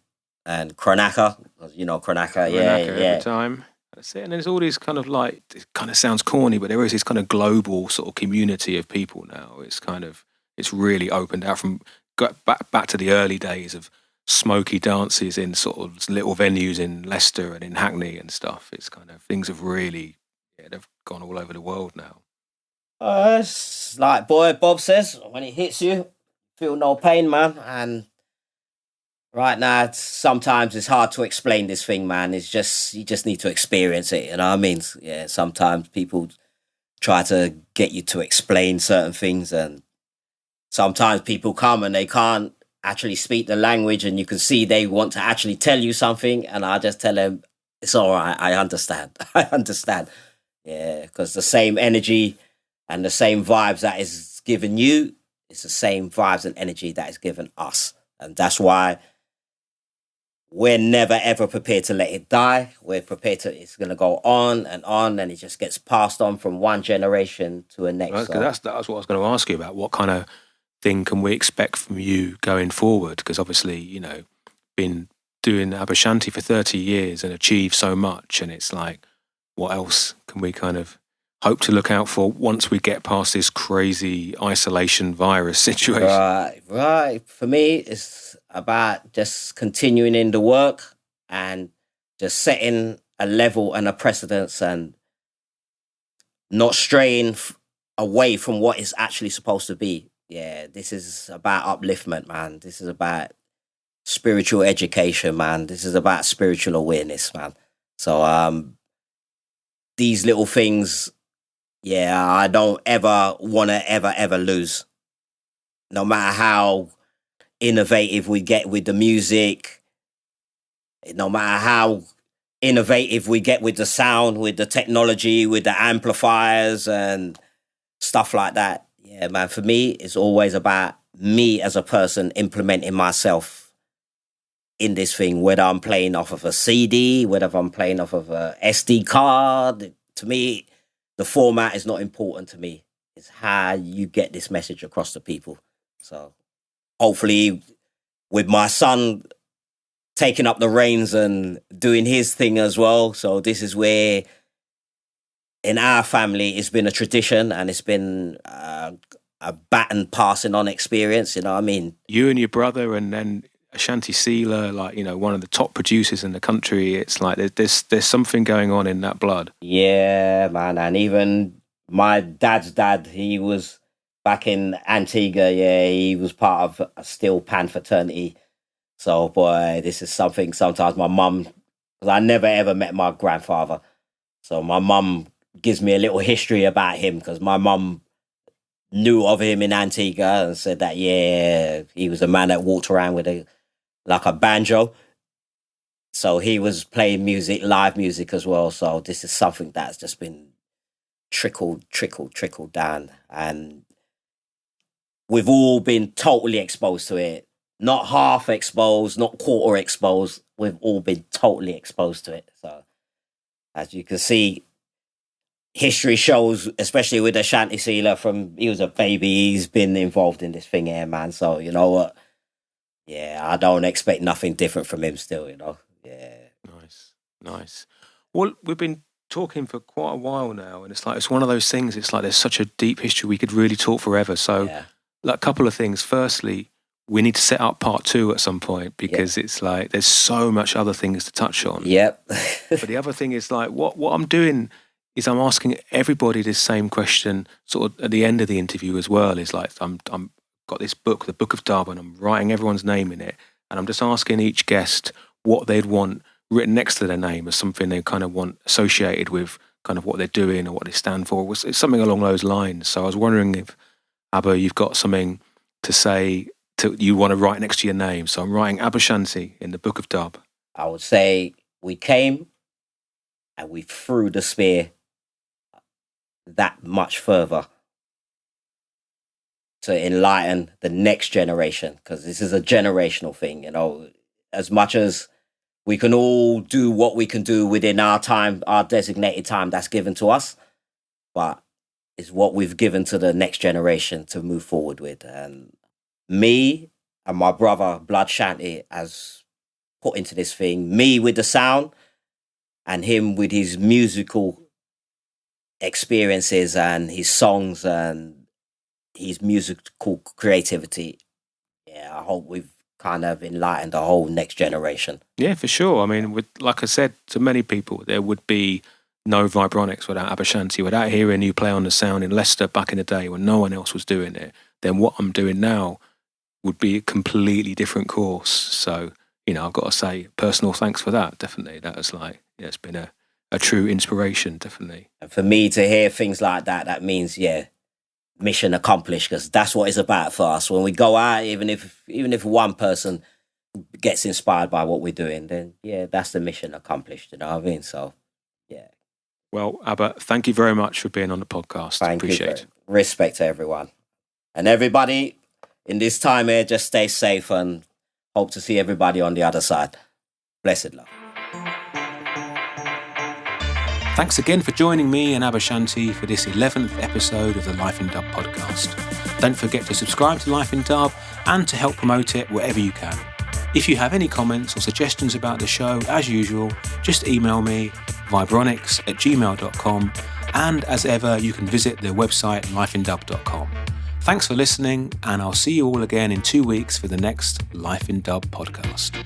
and Kronaka. You know, Kronaka, yeah. Every time. That's it. And there's all these kind of like, it kind of sounds corny, but there is this kind of global sort of community of people now. It's really opened out from back to the early days of smoky dances in sort of little venues in Leicester and in Hackney and stuff. It's kind of, things have really, they've gone all over the world now. It's like Bob says, when it hits you, feel no pain, man. And right now, sometimes it's hard to explain this thing, man. It's just, you just need to experience it, you know what I mean? Yeah, sometimes people try to get you to explain certain things, and sometimes people come and they can't actually speak the language, and you can see they want to actually tell you something, and I just tell them, it's all right, I understand. I understand. Yeah, because the same energy and the same vibes that is given you, it's the same vibes and energy that is given us. And that's why we're never, ever prepared to let it die. We're prepared to, it's going to go on, and it just gets passed on from one generation to the next. Right, so that's what I was going to ask you about. What kind of thing can we expect from you going forward? Because obviously, you know, been doing Aba Shanti for 30 years and achieved so much, and it's like, what else can we kind of hope to look out for once we get past this crazy isolation virus situation? Right. For me, about just continuing in the work and just setting a level and a precedence and not straying away from what it's actually supposed to be. Yeah, this is about upliftment, man. This is about spiritual education, man. This is about spiritual awareness, man. So these little things, yeah, I don't ever want to ever lose. No matter how innovative we get with the music, no matter how innovative we get with the sound, with the technology, with the amplifiers and stuff like that. Yeah, man, for me, it's always about me as a person implementing myself in this thing, whether I'm playing off of a CD, whether I'm playing off of a SD card. To me, the format is not important to me. It's how you get this message across to people. So hopefully with my son taking up the reins and doing his thing as well. So this is where in our family, it's been a tradition and it's been a baton passing on experience. You know what I mean? You and your brother, and then Ashanti Sealer, like, you know, one of the top producers in the country. It's like there's something going on in that blood. Yeah, man. And even my dad's dad, he was back in Antigua. Yeah, he was part of a Steel Pan fraternity. So, boy, this is something sometimes my mum, because I never ever met my grandfather. So my mum gives me a little history about him because my mum knew of him in Antigua and said that, yeah, he was a man that walked around with like a banjo. So he was playing music, live music as well. So this is something that's just been trickled down. And we've all been totally exposed to it. Not half exposed, not quarter exposed. We've all been totally exposed to it. So as you can see, history shows, especially with Ashanti Sealer, from he was a baby, he's been involved in this thing here, man. So you know what? Yeah, I don't expect nothing different from him still, you know. Yeah. Nice. Well, we've been talking for quite a while now, and it's one of those things, it's like there's such a deep history, we could really talk forever. So like a couple of things. Firstly, we need to set up part 2 at some point because it's like there's so much other things to touch on. Yep. But the other thing is like what I'm doing is I'm asking everybody this same question sort of at the end of the interview as well. Is like I'm got this book, the Book of Dub, and I'm writing everyone's name in it, and I'm just asking each guest what they'd want written next to their name as something they kind of want associated with kind of what they're doing or what they stand for. It's something along those lines. So I was wondering if, Aba, you've got something to say you want to write next to your name. So I'm writing Aba Shanti in the Book of Dub. I would say we came and we threw the spear that much further to enlighten the next generation, because this is a generational thing, you know. As much as we can all do what we can do within our time, our designated time that's given to us, but it's what we've given to the next generation to move forward with. And me and my brother Blood Shanti has put into this thing, me with the sound and him with his musical experiences and his songs and his musical creativity. Yeah, I hope we've kind of enlightened the whole next generation. Yeah, for sure. I mean, like I said to many people, there would be no Vibronics without Aba Shanti. Without hearing you play on the sound in Leicester back in the day when no one else was doing it, then what I'm doing now would be a completely different course. So, you know, I've got to say personal thanks for that. Definitely. That was like, yeah, it's been a true inspiration, definitely. And for me to hear things like that, that means, yeah, mission accomplished, because that's what it's about for us. When we go out, even if one person gets inspired by what we're doing, then yeah, that's the mission accomplished. You know what I mean? So yeah. Well, Aba, thank you very much for being on the podcast. Thank Appreciate you. Respect to everyone. And everybody in this time here, just stay safe and hope to see everybody on the other side. Blessed love. Thanks again for joining me and Aba Shanti for this 11th episode of the Life in Dub podcast. Don't forget to subscribe to Life in Dub and to help promote it wherever you can. If you have any comments or suggestions about the show, as usual, just email me, vibronics@gmail.com, and as ever, you can visit the website lifeindub.com. Thanks for listening, and I'll see you all again in 2 weeks for the next Life in Dub podcast.